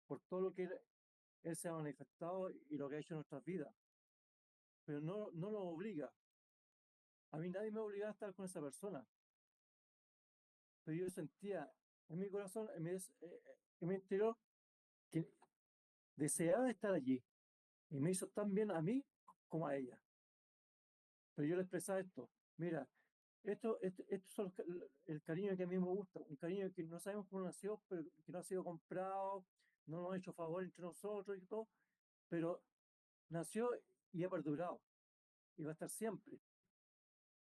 por todo lo que Él se ha manifestado y lo que ha hecho en nuestras vidas. Pero no lo obliga. A mí nadie me obligaba a estar con esa persona. Pero yo sentía en mi corazón, en mi interior, que deseaba estar allí. Y me hizo tan bien a mí como a ella. Pero yo le expresaba esto. Mira, esto son el cariño que a mí me gusta. Un cariño que no sabemos cómo nació, pero que no ha sido comprado, no nos ha hecho favor entre nosotros y todo. Pero nació y ha perdurado. Y va a estar siempre.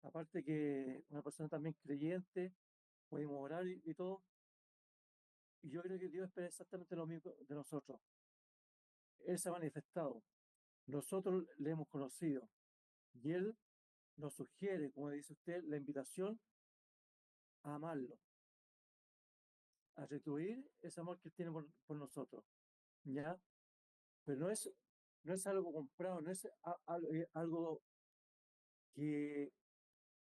Aparte que una persona también creyente, podemos orar y todo. Y yo creo que Dios espera exactamente lo mismo de nosotros. Él se ha manifestado. Nosotros le hemos conocido. Y Él nos sugiere, como dice usted, la invitación a amarlo, a retribuir ese amor que Él tiene por nosotros. ¿Ya? Pero no es algo comprado, no es algo que,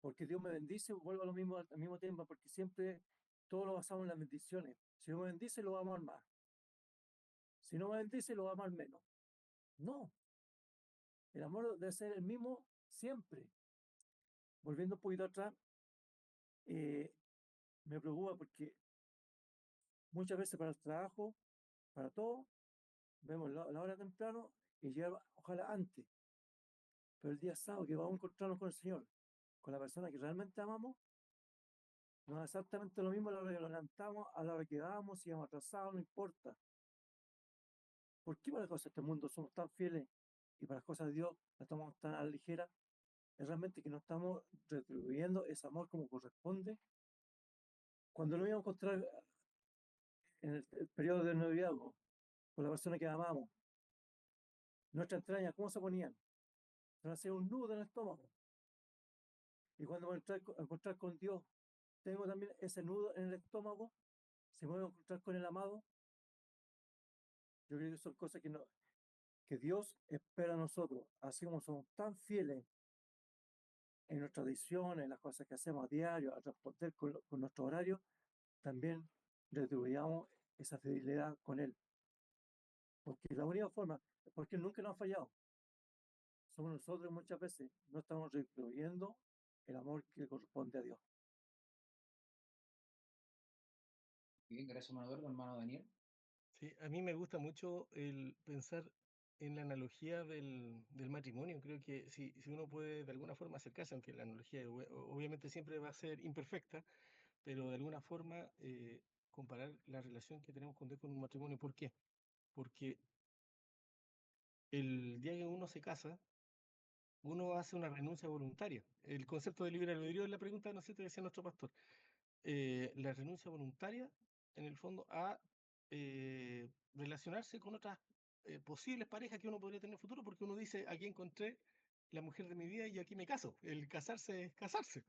porque Dios me bendice, vuelvo a lo mismo al mismo tiempo, porque siempre todo lo basamos en las bendiciones. Si Dios me bendice, lo va a amar más. Si no me bendice, lo va a amar menos. No, el amor debe ser el mismo siempre. Volviendo un poquito atrás, eh, me preocupa porque muchas veces para el trabajo, para todo, vemos la hora temprano y llegar ojalá antes. Pero el día sábado que vamos a encontrarnos con el Señor, con la persona que realmente amamos, no es exactamente lo mismo a la hora que nos levantamos, a la hora que vamos, si vamos atrasados, no importa. ¿Por qué para las cosas de este mundo somos tan fieles y para las cosas de Dios las tomamos tan a la ligera? Es realmente que no estamos retribuyendo ese amor como corresponde. Cuando lo íbamos a encontrar en el periodo del noviazgo, con la persona que amamos, Nuestras entrañas, ¿cómo se ponían? Se nos hacía un nudo en el estómago. Y cuando me encontrar con Dios, tengo también ese nudo en el estómago, si me voy a encontrar con el amado. Yo creo que son cosas que Dios espera a nosotros, así como somos tan fieles en nuestras tradiciones, en las cosas que hacemos a diario, a responder con nuestro horario, también retribuyamos esa fidelidad con Él. Porque la única forma, porque Él nunca nos ha fallado. Somos nosotros muchas veces, no estamos retribuyendo el amor que le corresponde a Dios. Bien, gracias, hermano Eduardo. Hermano Daniel. Sí, a mí me gusta mucho el pensar en la analogía del matrimonio. Creo que si uno puede de alguna forma acercarse, aunque la analogía obviamente siempre va a ser imperfecta, pero de alguna forma comparar la relación que tenemos con Dios con un matrimonio. ¿Por qué? Porque el día que uno se casa, uno hace una renuncia voluntaria. El concepto de libre albedrío es la pregunta, no sé, te decía nuestro pastor. La renuncia voluntaria, en el fondo, a relacionarse con otras posibles parejas que uno podría tener en el futuro, porque uno dice, aquí encontré la mujer de mi vida y aquí me caso. El casarse es casarse.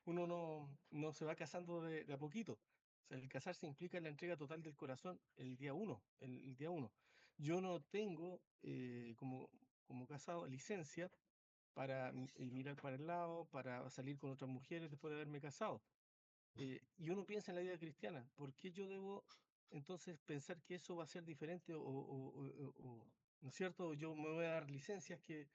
Uno no se va casando de a poquito. O sea, el casarse implica la entrega total del corazón el día uno, el día uno. Yo no tengo, como casado, licencia para mirar para el lado, para salir con otras mujeres después de haberme casado. Y uno piensa en la vida cristiana, ¿por qué yo debo entonces pensar que eso va a ser diferente ¿no es cierto? Yo me voy a dar licencias que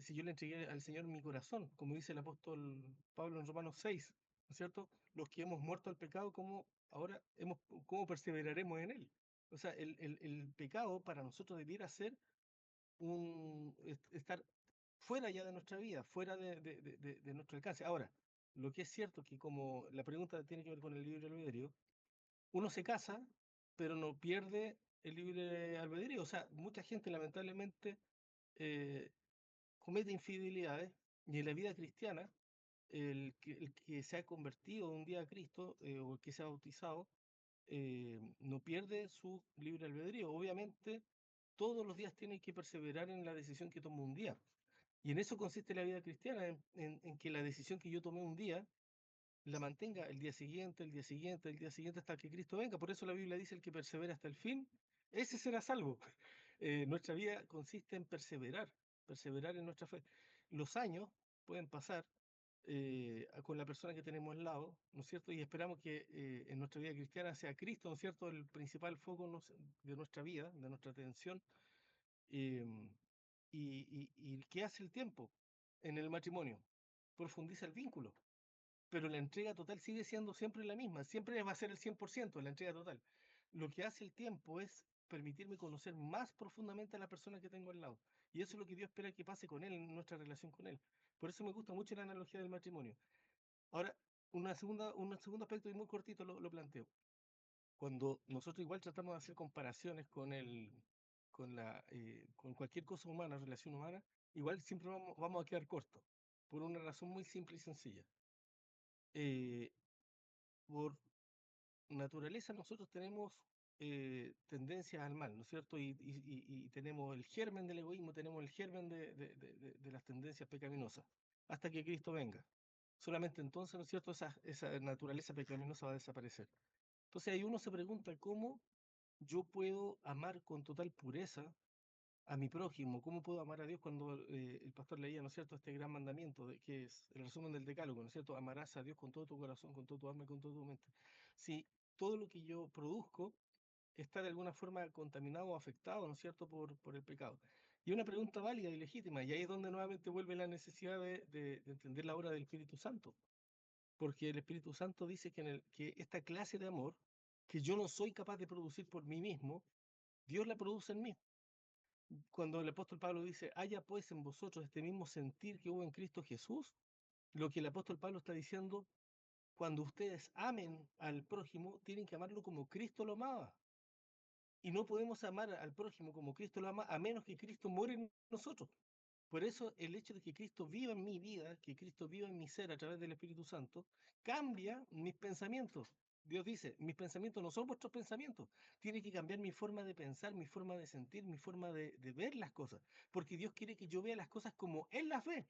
si yo le entregué al Señor mi corazón, como dice el apóstol Pablo en Romanos 6, ¿no es cierto? Los que hemos muerto al pecado, ¿cómo perseveraremos en él? O sea, el pecado para nosotros debiera ser estar fuera ya de nuestra vida, fuera de nuestro alcance. Ahora, lo que es cierto que como la pregunta tiene que ver con el libre albedrío, uno se casa, pero no pierde el libre albedrío. O sea, mucha gente lamentablemente eh, comete infidelidades y en la vida cristiana, el que se ha convertido un día a Cristo o el que se ha bautizado, no pierde su libre albedrío. Obviamente, todos los días tiene que perseverar en la decisión que toma un día. Y en eso consiste la vida cristiana, en que la decisión que yo tomé un día la mantenga el día siguiente, el día siguiente, el día siguiente, hasta que Cristo venga. Por eso la Biblia dice: el que persevera hasta el fin, ese será salvo. Nuestra vida consiste en perseverar en nuestra fe. Los años pueden pasar con la persona que tenemos al lado, ¿no es cierto? Y esperamos que en nuestra vida cristiana sea Cristo, ¿no es cierto?, el principal foco de nuestra vida, de nuestra atención. Em, y ¿qué hace el tiempo en el matrimonio? Profundiza el vínculo, pero la entrega total sigue siendo siempre la misma, siempre va a ser el 100% la entrega total. Lo que hace el tiempo es permitirme conocer más profundamente a la persona que tengo al lado. Y eso es lo que Dios espera que pase con él, en nuestra relación con él. Por eso me gusta mucho la analogía del matrimonio. Ahora, un segundo aspecto y muy cortito lo planteo. Cuando nosotros igual tratamos de hacer comparaciones con cualquier cosa humana, relación humana, igual siempre vamos a quedar cortos, por una razón muy simple y sencilla. Eh, por naturaleza nosotros tenemos tendencias al mal, ¿no es cierto? Y tenemos el germen del egoísmo, tenemos el germen de las tendencias pecaminosas, hasta que Cristo venga. Solamente entonces, ¿no es cierto?, esa naturaleza pecaminosa va a desaparecer. Entonces ahí uno se pregunta cómo yo puedo amar con total pureza a mi prójimo, cómo puedo amar a Dios cuando el pastor leía, ¿no es cierto?, este gran mandamiento, que es el resumen del Decálogo, ¿no es cierto?, amarás a Dios con todo tu corazón, con todo tu alma y con toda tu mente. Si todo lo que yo produzco está de alguna forma contaminado o afectado, ¿no es cierto?, por el pecado. Y una pregunta válida y legítima, y ahí es donde nuevamente vuelve la necesidad de entender la obra del Espíritu Santo, porque el Espíritu Santo dice que esta clase de amor, que yo no soy capaz de producir por mí mismo, Dios la produce en mí. Cuando el apóstol Pablo dice: haya pues en vosotros este mismo sentir que hubo en Cristo Jesús, lo que el apóstol Pablo está diciendo: cuando ustedes amen al prójimo, tienen que amarlo como Cristo lo amaba. Y no podemos amar al prójimo como Cristo lo ama a menos que Cristo muere en nosotros. Por eso el hecho de que Cristo viva en mi vida, que Cristo viva en mi ser a través del Espíritu Santo, cambia mis pensamientos. Dios dice, mis pensamientos no son vuestros pensamientos. Tiene que cambiar mi forma de pensar, mi forma de sentir, mi forma de ver las cosas. Porque Dios quiere que yo vea las cosas como Él las ve.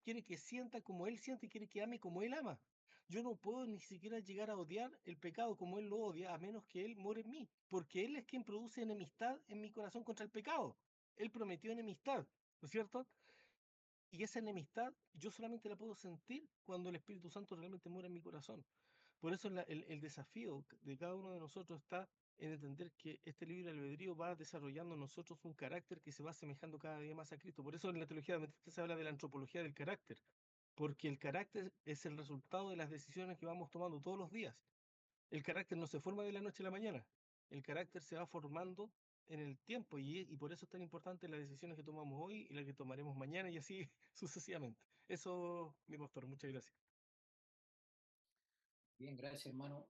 Quiere que sienta como Él siente y quiere que ame como Él ama. Yo no puedo ni siquiera llegar a odiar el pecado como Él lo odia, a menos que Él muere en mí. Porque Él es quien produce enemistad en mi corazón contra el pecado. Él prometió enemistad, ¿no es cierto? Y esa enemistad yo solamente la puedo sentir cuando el Espíritu Santo realmente muere en mi corazón. Por eso el desafío de cada uno de nosotros está en entender que este libre albedrío va desarrollando en nosotros un carácter que se va asemejando cada día más a Cristo. Por eso en la teología adventista se habla de la antropología del carácter, porque el carácter es el resultado de las decisiones que vamos tomando todos los días. El carácter no se forma de la noche a la mañana, el carácter se va formando en el tiempo y por eso es tan importante las decisiones que tomamos hoy y las que tomaremos mañana y así sucesivamente. Eso, mi pastor, muchas gracias. Bien, gracias, hermano.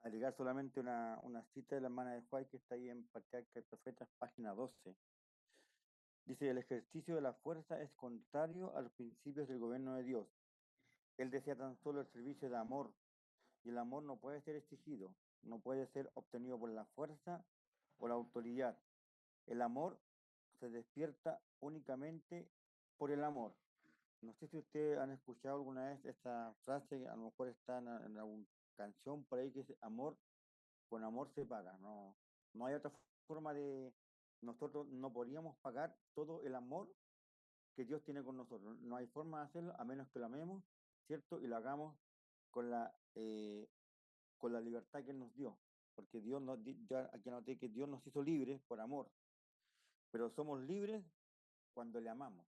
Agregar solamente una cita de la hermana de White que está ahí en Patriarca y Profetas, página 12. Dice, el ejercicio de la fuerza es contrario a los principios del gobierno de Dios. Él desea tan solo el servicio de amor, y el amor no puede ser exigido, no puede ser obtenido por la fuerza o la autoridad. El amor se despierta únicamente por el amor. No sé si ustedes han escuchado alguna vez esta frase, a lo mejor está en alguna canción por ahí que dice, amor con amor se paga. No, no hay otra forma de, nosotros no podríamos pagar todo el amor que Dios tiene con nosotros. No hay forma de hacerlo a menos que lo amemos, ¿cierto? Y lo hagamos con con la libertad que Él nos dio. Porque Dios nos, ya aquí anoté que Dios nos hizo libres por amor, pero somos libres cuando le amamos.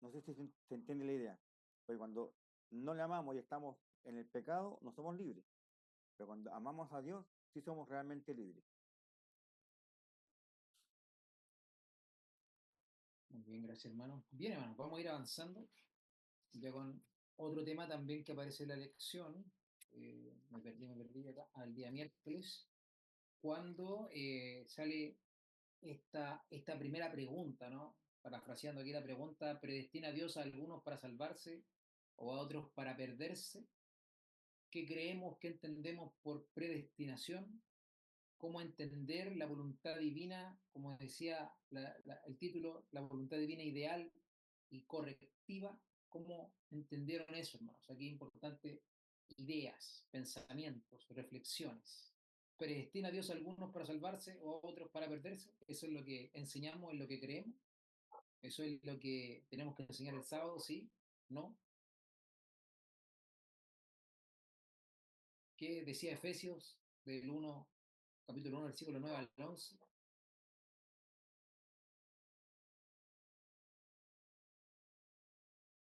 No sé si se entiende la idea, porque cuando no le amamos y estamos en el pecado, no somos libres, pero cuando amamos a Dios, sí somos realmente libres. Muy bien, gracias, hermano. Bien, hermano, vamos a ir avanzando ya con otro tema también que aparece en la lección. Me perdí acá, al día miércoles, cuando sale esta primera pregunta, ¿no? Parafraseando aquí la pregunta, ¿predestina a Dios a algunos para salvarse o a otros para perderse? ¿Qué creemos, qué entendemos por predestinación? ¿Cómo entender la voluntad divina, como decía el título, la voluntad divina ideal y correctiva? ¿Cómo entendieron eso, hermanos? Aquí es importante ideas, pensamientos, reflexiones. ¿Predestina a Dios a algunos para salvarse o a otros para perderse? Eso es lo que enseñamos, es lo que creemos. Eso es lo que tenemos que enseñar el sábado, ¿sí? ¿No? ¿Qué decía Efesios del 1, capítulo 1, versículo 9 al 11?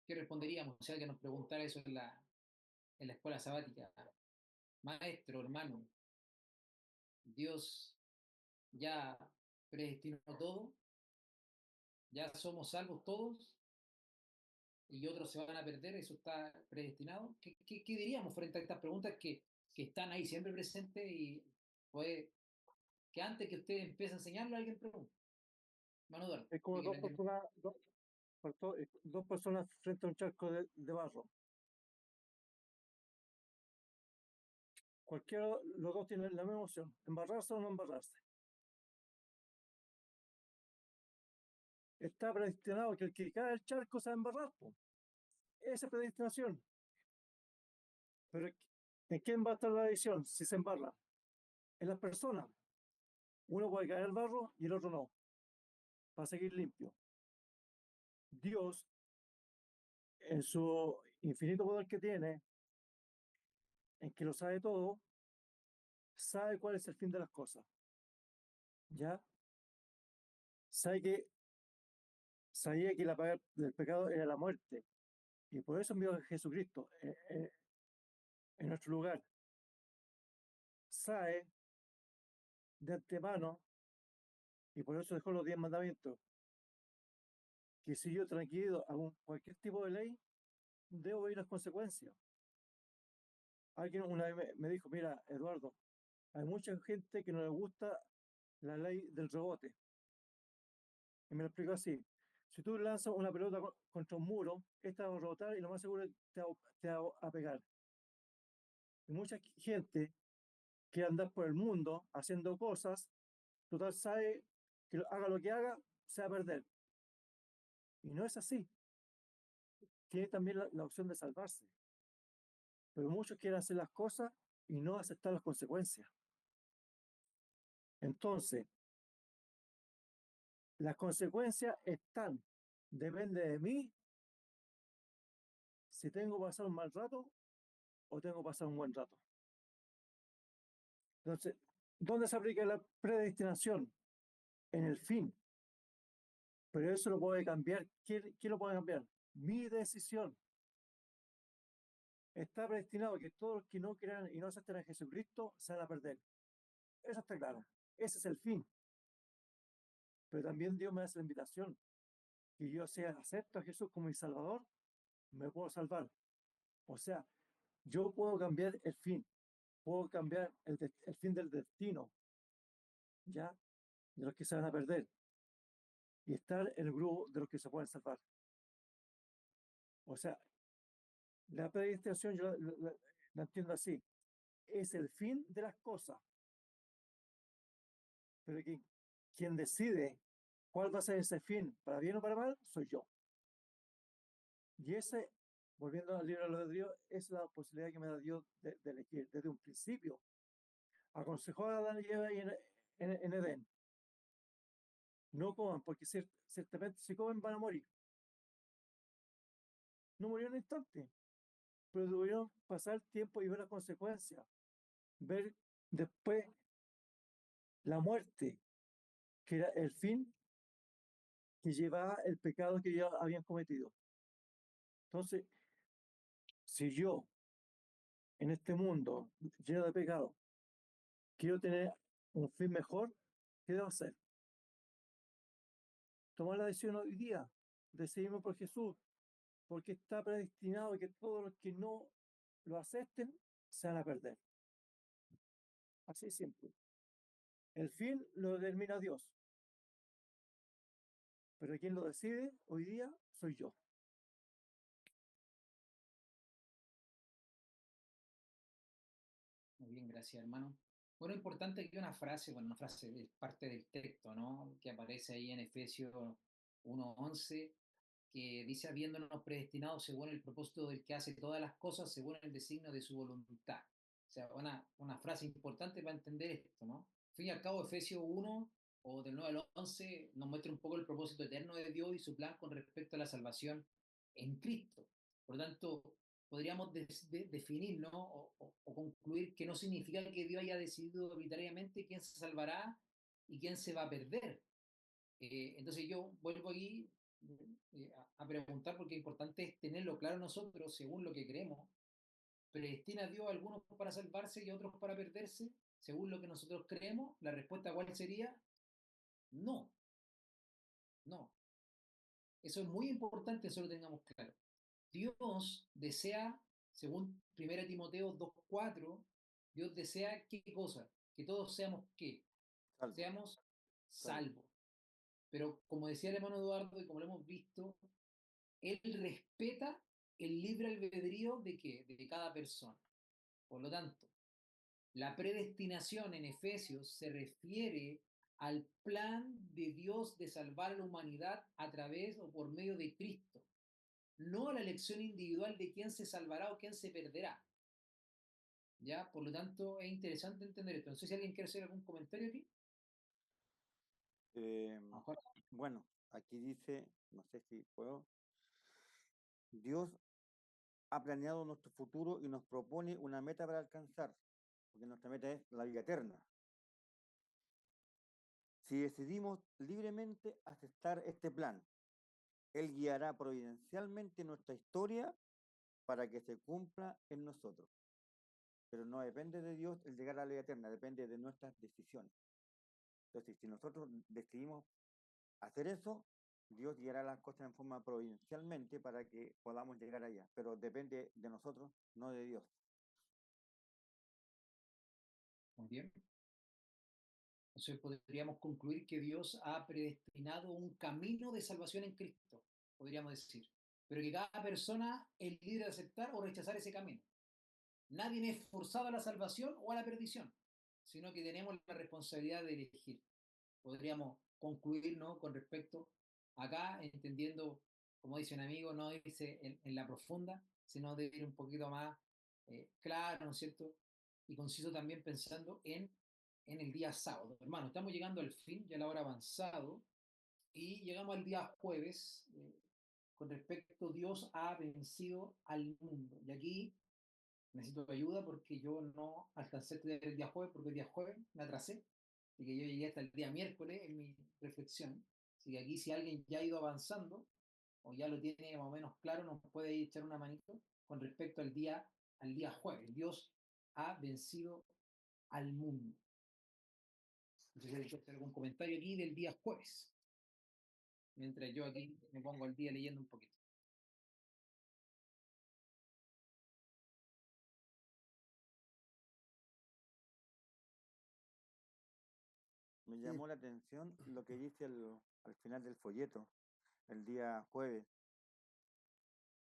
¿Qué responderíamos si alguien nos preguntara eso en la escuela sabática? Maestro, hermano, Dios ya predestinó todo, ya somos salvos todos y otros se van a perder, eso está predestinado. ¿Qué diríamos frente a estas preguntas que están ahí siempre presentes y puede que antes que usted empiece a enseñarlo alguien pregunte? Mano Eduardo, Es como tiene que prender. dos personas frente a un charco de barro. Cualquiera, los dos tienen la misma opción, embarrarse o no embarrarse. Está predestinado que el que cae del charco se va a embarrar, po. Esa es predestinación. Pero ¿en quién va a estar la decisión si se embarra? En las personas. Uno puede caer al barro y el otro no, para seguir limpio. Dios, en su infinito poder que tiene, en que lo sabe todo, sabe cuál es el fin de las cosas. ¿Ya? Sabe que, sabía que la paga del pecado era la muerte. Y por eso envió a Jesucristo en nuestro lugar. Sabe de antemano, y por eso dejó los 10 mandamientos, que si yo tranquilo hago cualquier tipo de ley, debo ver las consecuencias. Alguien una vez me dijo, mira, Eduardo, hay mucha gente que no le gusta la ley del rebote. Y me lo explicó así. Si tú lanzas una pelota contra un muro, esta va a rebotar y lo más seguro es que te va a pegar. Y mucha gente quiere andar por el mundo haciendo cosas, total sabe que haga lo que haga, se va a perder. Y no es así. Tiene también la opción de salvarse. Pero muchos quieren hacer las cosas y no aceptar las consecuencias. Entonces, las consecuencias están, depende de mí si tengo que pasar un mal rato o tengo que pasar un buen rato. Entonces, ¿dónde se aplica la predestinación? En el fin. Pero eso lo puede cambiar. ¿Quién lo puede cambiar? Mi decisión. Está predestinado que todos los que no crean y no acepten a Jesucristo se van a perder. Eso está claro. Ese es el fin. Pero también Dios me hace la invitación. Que yo sea acepto a Jesús como mi Salvador, me puedo salvar. O sea, yo puedo cambiar el fin. Puedo cambiar el fin del destino. ¿Ya? De los que se van a perder. Y estar en el grupo de los que se pueden salvar. O sea, la predestinación yo la entiendo así. Es el fin de las cosas. Pero quien decide cuál va a ser ese fin, para bien o para mal, soy yo. Y ese, volviendo al libro de Dios, es la posibilidad que me da Dios de elegir desde un principio. Aconsejó a Adán y Eva en Edén. No coman, porque ciertamente si comen van a morir. No murieron en un instante, pero tuvieron pasar tiempo y ver las consecuencias. Ver después la muerte, que era el fin que llevaba el pecado que ya habían cometido. Entonces, si yo en este mundo lleno de pecado quiero tener un fin mejor, ¿qué debo hacer? Tomar la decisión hoy día, decidirme por Jesús, porque está predestinado que todos los que no lo acepten se van a perder. Así es simple. El fin lo determina Dios, pero quien lo decide hoy día soy yo. Muy bien, gracias, hermano. Bueno, importante aquí una frase, bueno, una frase es parte del texto, ¿no? Que aparece ahí en Efesios 1:11, que dice, habiéndonos predestinados según el propósito del que hace todas las cosas, según el designio de su voluntad. O sea, una frase importante para entender esto, ¿no? Al fin y al cabo, Efesios 1, o del 9 al 11, nos muestra un poco el propósito eterno de Dios y su plan con respecto a la salvación en Cristo. Por lo tanto, podríamos definir, ¿no? O concluir que no significa que Dios haya decidido arbitrariamente quién se salvará y quién se va a perder. Entonces yo vuelvo aquí a preguntar, porque lo importante es tenerlo claro nosotros, según lo que creemos. ¿Predestina a Dios a algunos para salvarse y a otros para perderse? Según lo que nosotros creemos, la respuesta ¿cuál sería? No, no. Eso es muy importante, eso lo tengamos claro. Dios desea, según 1 Timoteo 2:4, Dios desea qué cosa? Que todos seamos qué? Salvo, Seamos salvo. salvos. Pero como decía el hermano Eduardo y como lo hemos visto, él respeta el libre albedrío de qué? De cada persona. Por lo tanto, la predestinación en Efesios se refiere al plan de Dios de salvar a la humanidad a través o por medio de Cristo, no a la elección individual de quién se salvará o quién se perderá. ¿Ya? Por lo tanto, es interesante entender esto. No sé si alguien quiere hacer algún comentario aquí. Mejor. Bueno, aquí dice, no sé si puedo, Dios ha planeado nuestro futuro y nos propone una meta para alcanzar, porque nuestra meta es la vida eterna. Si decidimos libremente aceptar este plan, Él guiará providencialmente nuestra historia para que se cumpla en nosotros. Pero no depende de Dios el llegar a la vida eterna, depende de nuestras decisiones. Entonces, si nosotros decidimos hacer eso, Dios guiará las cosas en forma providencialmente para que podamos llegar allá. Pero depende de nosotros, no de Dios. Muy bien. Entonces podríamos concluir que Dios ha predestinado un camino de salvación en Cristo, podríamos decir. Pero que cada persona es libre de aceptar o rechazar ese camino. Nadie es forzado a la salvación o a la perdición. sino que tenemos la responsabilidad de elegir. Podríamos concluir, ¿no?, con respecto acá, entendiendo, como dice un amigo, no dice en la profunda, sino de ir un poquito más claro, ¿no es cierto? Y conciso también pensando en el día sábado. Hermano, estamos llegando al fin, ya la hora ha avanzado, y llegamos al día jueves. Con respecto, Dios ha vencido al mundo. Y aquí necesito ayuda porque yo no alcancé a estudiar el día jueves, porque el día jueves me atrasé, y que yo llegué hasta el día miércoles en mi reflexión. Así que aquí, si alguien ya ha ido avanzando o ya lo tiene más o menos claro, nos puede ir echar una manito con respecto al día jueves. Dios ha vencido al mundo. Entonces, hay que hacer algún comentario aquí del día jueves, mientras yo aquí me pongo al día leyendo un poquito. Me Sí, llamó la atención lo que dice al final del folleto, el día jueves.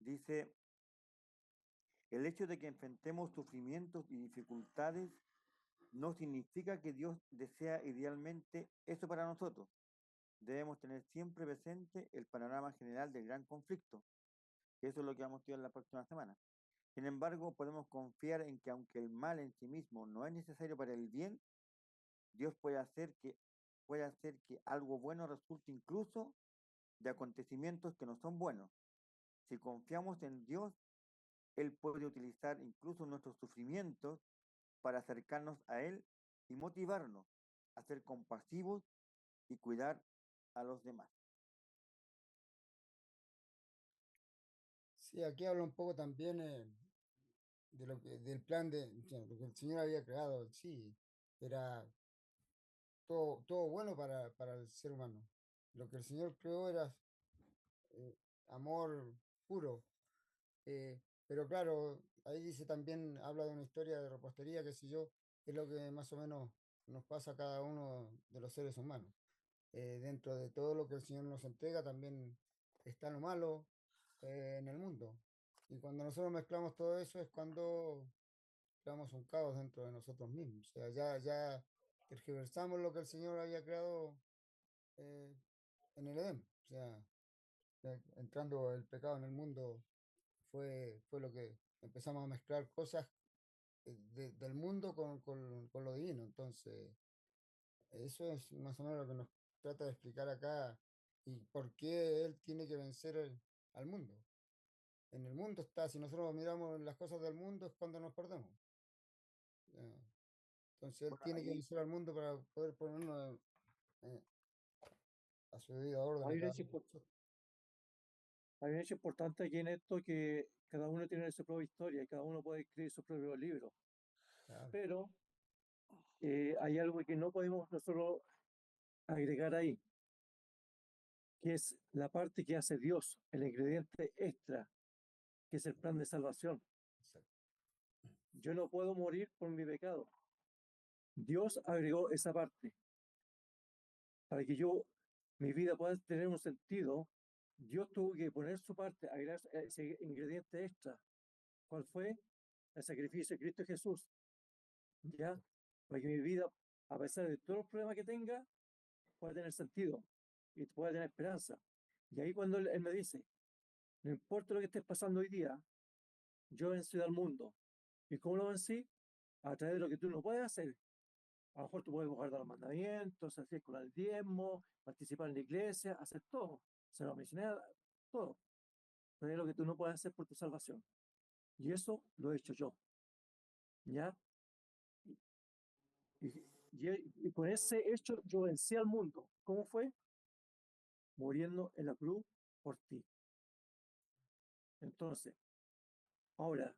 Dice, el hecho de que enfrentemos sufrimientos y dificultades no significa que Dios desea idealmente eso para nosotros. Debemos tener siempre presente el panorama general del gran conflicto. Eso es lo que vamos a estudiar la próxima semana. Sin embargo, podemos confiar en que aunque el mal en sí mismo no es necesario para el bien, Dios puede hacer que algo bueno resulte incluso de acontecimientos que no son buenos. Si confiamos en Dios, Él puede utilizar incluso nuestros sufrimientos para acercarnos a Él y motivarnos a ser compasivos y cuidar a los demás. sí, aquí habla un poco también del plan o sea, lo que el Señor había creado. Sí, era todo bueno para el ser humano. Lo que el Señor creó era eh, amor puro. eh, pero claro, ahí dice también, habla de una historia de repostería, qué sé yo, es lo que más o menos nos pasa a cada uno de los seres humanos. Dentro de todo lo que el Señor nos entrega también está lo malo en el mundo. Y cuando nosotros mezclamos todo eso es cuando creamos un caos dentro de nosotros mismos. O sea, ya tergiversamos lo que el Señor había creado eh, en el Edén. O sea, entrando el pecado en el mundo fue lo que empezamos a mezclar cosas del mundo con lo divino. Entonces, eso es más o menos lo que nos trata de explicar acá y por qué él tiene que vencer al mundo. En el mundo está, si nosotros miramos las cosas del mundo es cuando nos perdemos. Eh, Entonces él Bueno, tiene que ahí, vencer al mundo para poder ponernos eh, a su debida orden a Hay un cada hecho, uno de nosotros. hay un hecho importante aquí en esto que cada uno tiene su propia historia y cada uno puede escribir su propio libro. Claro, Pero hay algo que no podemos nosotros agregar ahí, que es la parte que hace Dios, el ingrediente extra, que es el plan de salvación. exacto. Yo no puedo morir por mi pecado. Dios agregó esa parte para que mi vida pueda tener un sentido. Dios tuvo que poner su parte, agregar ese ingrediente extra. ¿Cuál fue? El sacrificio de Cristo Jesús. ¿Ya? Para que mi vida, a pesar de todos los problemas que tenga, pueda tener sentido y pueda tener esperanza. Y ahí cuando él me dice, no importa lo que estés pasando hoy día, yo vencí al mundo. ¿Y cómo lo vencí? A través de lo que tú no puedes hacer. A lo mejor tú puedes guardar los mandamientos, hacer con el diezmo, participar en la iglesia, hacer todo. Se lo mencioné todo. Pero es lo que tú no puedes hacer por tu salvación. Y eso lo he hecho yo. ¿Ya? Y, y con ese hecho yo vencí al mundo. ¿Cómo fue? Muriendo en la cruz por ti. Entonces, ahora,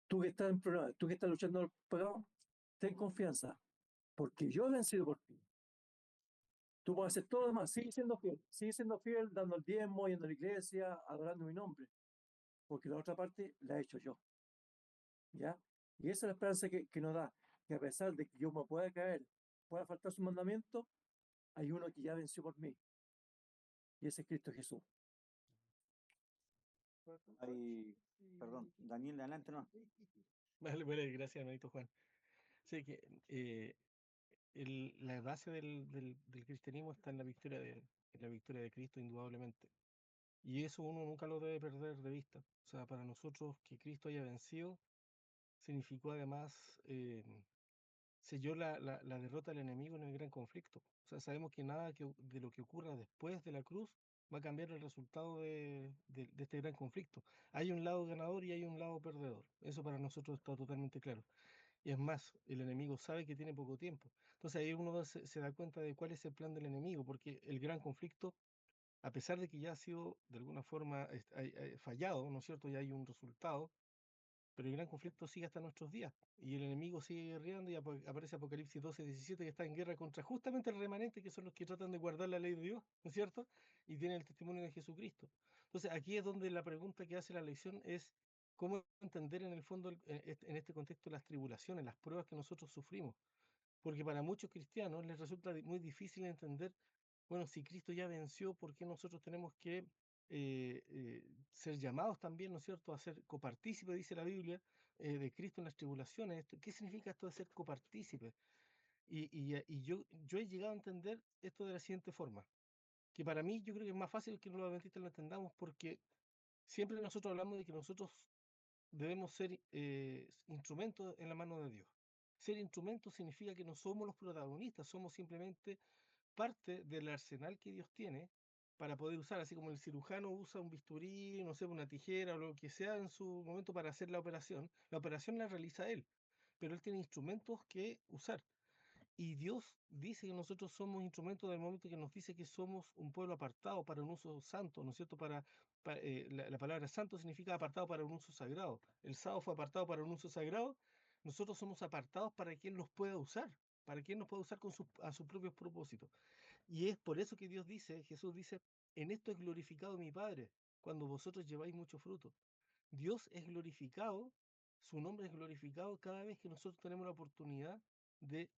tú que estás en problema, tú que estás luchando al pecado, ten confianza, porque yo he vencido por ti. Tú puedes hacer todo lo demás, sigue siendo fiel, dando el diezmo, yendo a la iglesia, adorando mi nombre, porque la otra parte la he hecho yo, ¿ya? Y esa es la esperanza que nos da, que a pesar de que yo me pueda caer, pueda faltar su mandamiento, hay uno que ya venció por mí, y ese es Cristo Jesús. ahí, perdón, Daniel, adelante no. Vale, vale, gracias, hermanito Juan. Sí, que la base del cristianismo está en la victoria de Cristo, indudablemente. Y eso uno nunca lo debe perder de vista. O sea, para nosotros que Cristo haya vencido significó además, selló la derrota del enemigo en el gran conflicto. O sea, sabemos que nada de lo que ocurra después de la cruz va a cambiar el resultado de este gran conflicto. Hay un lado ganador y hay un lado perdedor. Eso para nosotros está totalmente claro. Y es más, el enemigo sabe que tiene poco tiempo. Entonces ahí uno se da cuenta de cuál es el plan del enemigo, porque el gran conflicto, a pesar de que ya ha sido de alguna forma fallado, ¿no es cierto? Ya hay un resultado, pero el gran conflicto sigue hasta nuestros días. Y el enemigo sigue guerreando y aparece Apocalipsis 12:17 que está en guerra contra justamente el remanente, que son los que tratan de guardar la ley de Dios, ¿no es cierto? Y tienen el testimonio de Jesucristo. Entonces aquí es donde la pregunta que hace la lección es cómo entender en el fondo, en este contexto, las tribulaciones, las pruebas que nosotros sufrimos. Porque para muchos cristianos les resulta muy difícil entender, bueno, si Cristo ya venció, ¿por qué nosotros tenemos que ser llamados también, ¿no es cierto?, a ser copartícipes, dice la Biblia, de Cristo en las tribulaciones? ¿Qué significa esto de ser copartícipe? Y yo he llegado a entender esto de la siguiente forma, que para mí yo creo que es más fácil que los adventistas lo entendamos, porque siempre nosotros hablamos de que nosotros debemos ser instrumentos en la mano de Dios. Ser instrumento significa que no somos los protagonistas, somos simplemente parte del arsenal que Dios tiene para poder usar, así como el cirujano usa un bisturí, no sé, una tijera o lo que sea en su momento para hacer la operación la realiza él, pero él tiene instrumentos que usar. Y Dios dice que nosotros somos instrumentos del momento que nos dice que somos un pueblo apartado para un uso santo, ¿no es cierto? La palabra santo significa apartado para un uso sagrado. El sábado fue apartado para un uso sagrado. Nosotros somos apartados para quien los pueda usar, para quien nos pueda usar a sus propios propósitos. Y es por eso que Dios dice, Jesús dice, en esto es glorificado mi Padre, cuando vosotros lleváis mucho fruto. Dios es glorificado, su nombre es glorificado cada vez que nosotros tenemos la oportunidad de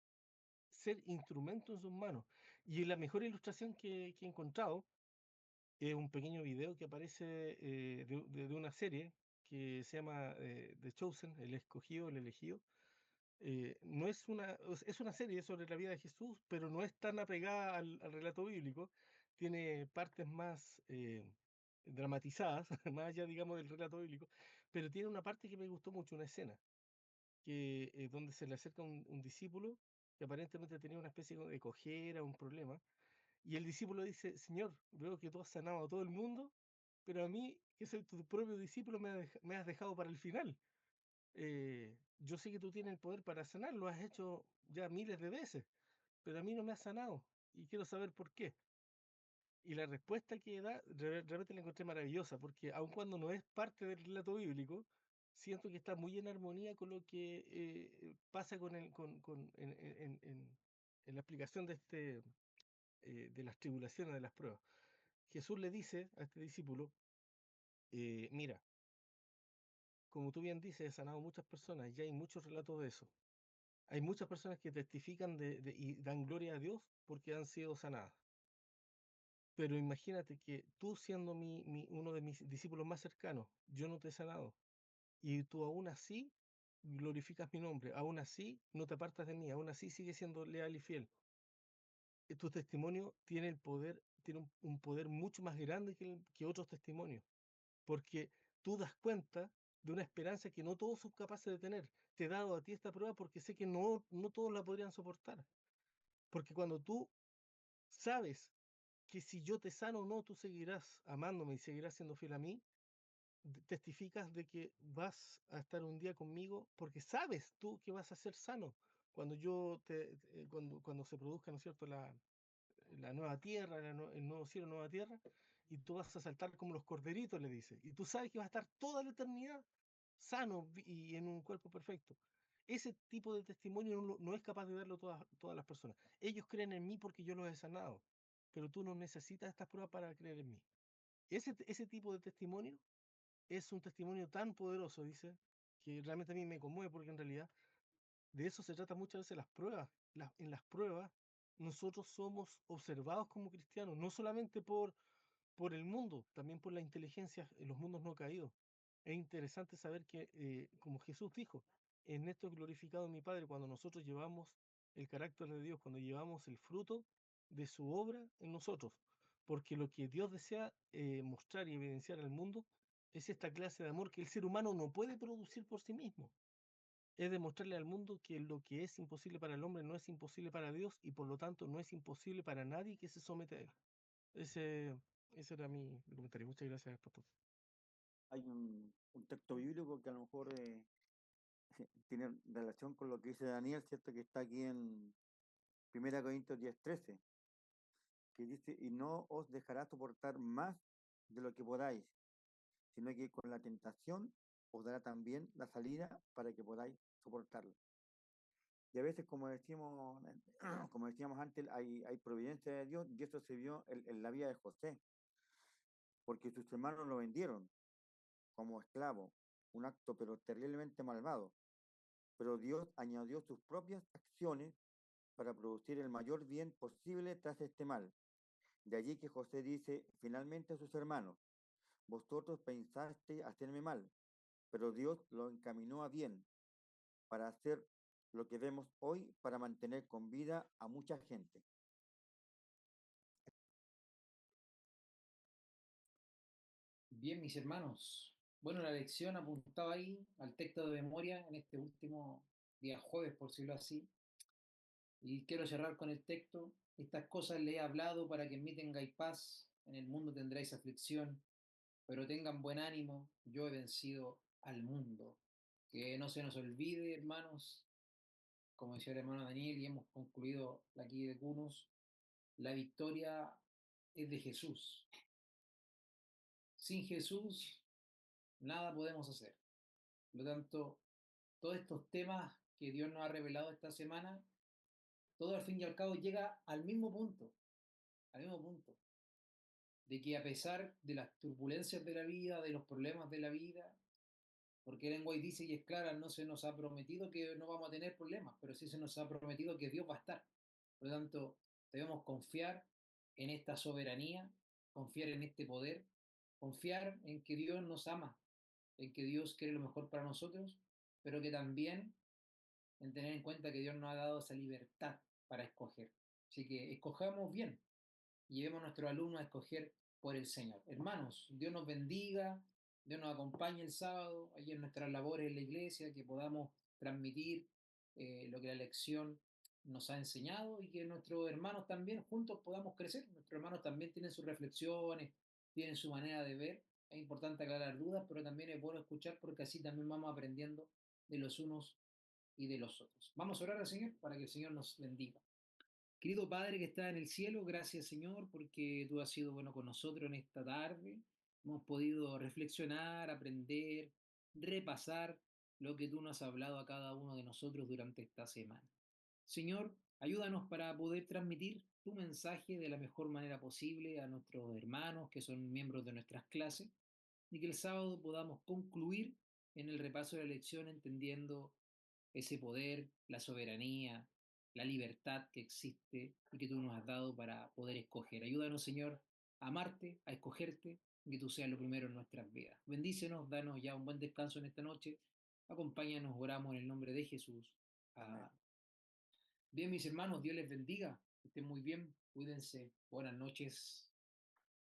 ser instrumento en sus manos. Y la mejor ilustración que he encontrado es un pequeño video que aparece de una serie que se llama The Chosen, el escogido, el elegido. No es es una serie sobre la vida de Jesús, pero no es tan apegada al relato bíblico. Tiene partes más dramatizadas, más allá, digamos, del relato bíblico, pero tiene una parte que me gustó mucho, una escena donde se le acerca un discípulo que aparentemente tenía una especie de cojera, un problema, y el discípulo dice: Señor, veo que tú has sanado a todo el mundo, pero a mí, que soy tu propio discípulo, me has dejado para el final. Yo sé que tú tienes el poder para sanar, lo has hecho ya miles de veces, pero a mí no me has sanado y quiero saber por qué. Y la respuesta que da realmente la encontré maravillosa, porque aun cuando no es parte del relato bíblico, siento que está muy en armonía con lo que pasa en la explicación de las tribulaciones, de las pruebas. Jesús le dice a este discípulo, mira, como tú bien dices, he sanado muchas personas, y hay muchos relatos de eso. Hay muchas personas que testifican y dan gloria a Dios porque han sido sanadas. Pero imagínate que tú siendo uno de mis discípulos más cercanos, yo no te he sanado. Y tú aún así glorificas mi nombre, aún así no te apartas de mí, aún así sigues siendo leal y fiel. Tu testimonio tiene el poder, tiene un poder mucho más grande que otros testimonios, porque tú das cuenta de una esperanza que no todos son capaces de tener. Te he dado a ti esta prueba porque sé que no todos la podrían soportar. Porque cuando tú sabes que si yo te sano o no, tú seguirás amándome y seguirás siendo fiel a mí, testificas de que vas a estar un día conmigo porque sabes tú que vas a ser sano cuando cuando se produzca, ¿no es cierto?, la nueva tierra, el nuevo cielo, nueva tierra, y tú vas a saltar como los corderitos, le dice, y tú sabes que vas a estar toda la eternidad sano y en un cuerpo perfecto. Ese tipo de testimonio no es capaz de darlo todas las personas. Ellos creen en mí porque yo los he sanado, pero tú no necesitas estas pruebas para creer en mí. Ese tipo de testimonio es un testimonio tan poderoso, dice, que realmente a mí me conmueve porque en realidad de eso se trata muchas veces las pruebas. En las pruebas nosotros somos observados como cristianos, no solamente por el mundo, también por la inteligencia en los mundos no caídos. Es interesante saber que, como Jesús dijo, en esto es glorificado mi Padre cuando nosotros llevamos el carácter de Dios, cuando llevamos el fruto de su obra en nosotros. Porque lo que Dios desea mostrar y evidenciar al mundo es esta clase de amor que el ser humano no puede producir por sí mismo. Es demostrarle al mundo que lo que es imposible para el hombre no es imposible para Dios y por lo tanto no es imposible para nadie que se somete a él. Ese era mi comentario. Muchas gracias, pastor. Hay un texto bíblico que a lo mejor tiene relación con lo que dice Daniel, ¿cierto? Que está aquí en 1 Corintios 10:13, que dice, y no os dejará soportar más de lo que podáis, sino que con la tentación os dará también la salida para que podáis soportarlo. Y a veces, como decíamos, como decíamos antes, hay providencia de Dios, y eso se vio en la vida de José, porque sus hermanos lo vendieron como esclavo, un acto pero terriblemente malvado. Pero Dios añadió sus propias acciones para producir el mayor bien posible tras este mal. De allí que José dice finalmente a sus hermanos, vosotros pensaste hacerme mal, pero Dios lo encaminó a bien para hacer lo que vemos hoy, para mantener con vida a mucha gente. Bien, mis hermanos. Bueno, la lección apuntaba ahí al texto de memoria en este último día jueves, por decirlo así. Y quiero cerrar con el texto. Estas cosas le he hablado para que en mí tengáis paz. En el mundo tendréis aflicción, pero tengan buen ánimo. Yo he vencido al mundo. Que no se nos olvide, hermanos, como decía el hermano Daniel, y hemos concluido aquí de Cunos, la victoria es de Jesús. Sin Jesús, nada podemos hacer. Por lo tanto, todos estos temas que Dios nos ha revelado esta semana, todo al fin y al cabo llega al mismo punto, de que a pesar de las turbulencias de la vida, de los problemas de la vida, porque Ellen White dice y es clara, no se nos ha prometido que no vamos a tener problemas, pero sí se nos ha prometido que Dios va a estar. Por lo tanto, debemos confiar en esta soberanía, confiar en este poder, confiar en que Dios nos ama, en que Dios quiere lo mejor para nosotros, pero que también en tener en cuenta que Dios nos ha dado esa libertad para escoger. Así que escojamos bien y llevemos a nuestros alumnos a escoger por el Señor. Hermanos, Dios nos bendiga, Dios nos acompañe el sábado, allí en nuestras labores en la iglesia, que podamos transmitir lo que la lección nos ha enseñado y que nuestros hermanos también juntos podamos crecer. Nuestros hermanos también tienen sus reflexiones, tienen su manera de ver. Es importante aclarar dudas, pero también es bueno escuchar porque así también vamos aprendiendo de los unos y de los otros. Vamos a orar al Señor para que el Señor nos bendiga. Querido Padre que está en el cielo, gracias Señor porque tú has sido bueno con nosotros en esta tarde. Hemos podido reflexionar, aprender, repasar lo que tú nos has hablado a cada uno de nosotros durante esta semana. Señor, ayúdanos para poder transmitir tu mensaje de la mejor manera posible a nuestros hermanos que son miembros de nuestras clases y que el sábado podamos concluir en el repaso de la lección entendiendo ese poder, la soberanía, la libertad que existe y que tú nos has dado para poder escoger. Ayúdanos, Señor, a amarte, a escogerte y que tú seas lo primero en nuestras vidas. Bendícenos, danos ya un buen descanso en esta noche. Acompáñanos, oramos en el nombre de Jesús. Amén. Bien, mis hermanos, Dios les bendiga. Que estén muy bien, cuídense. Buenas noches.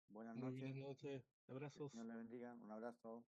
Buenas Muy noches, buenas noches. que el Abrazos. Señor le bendiga, un abrazo.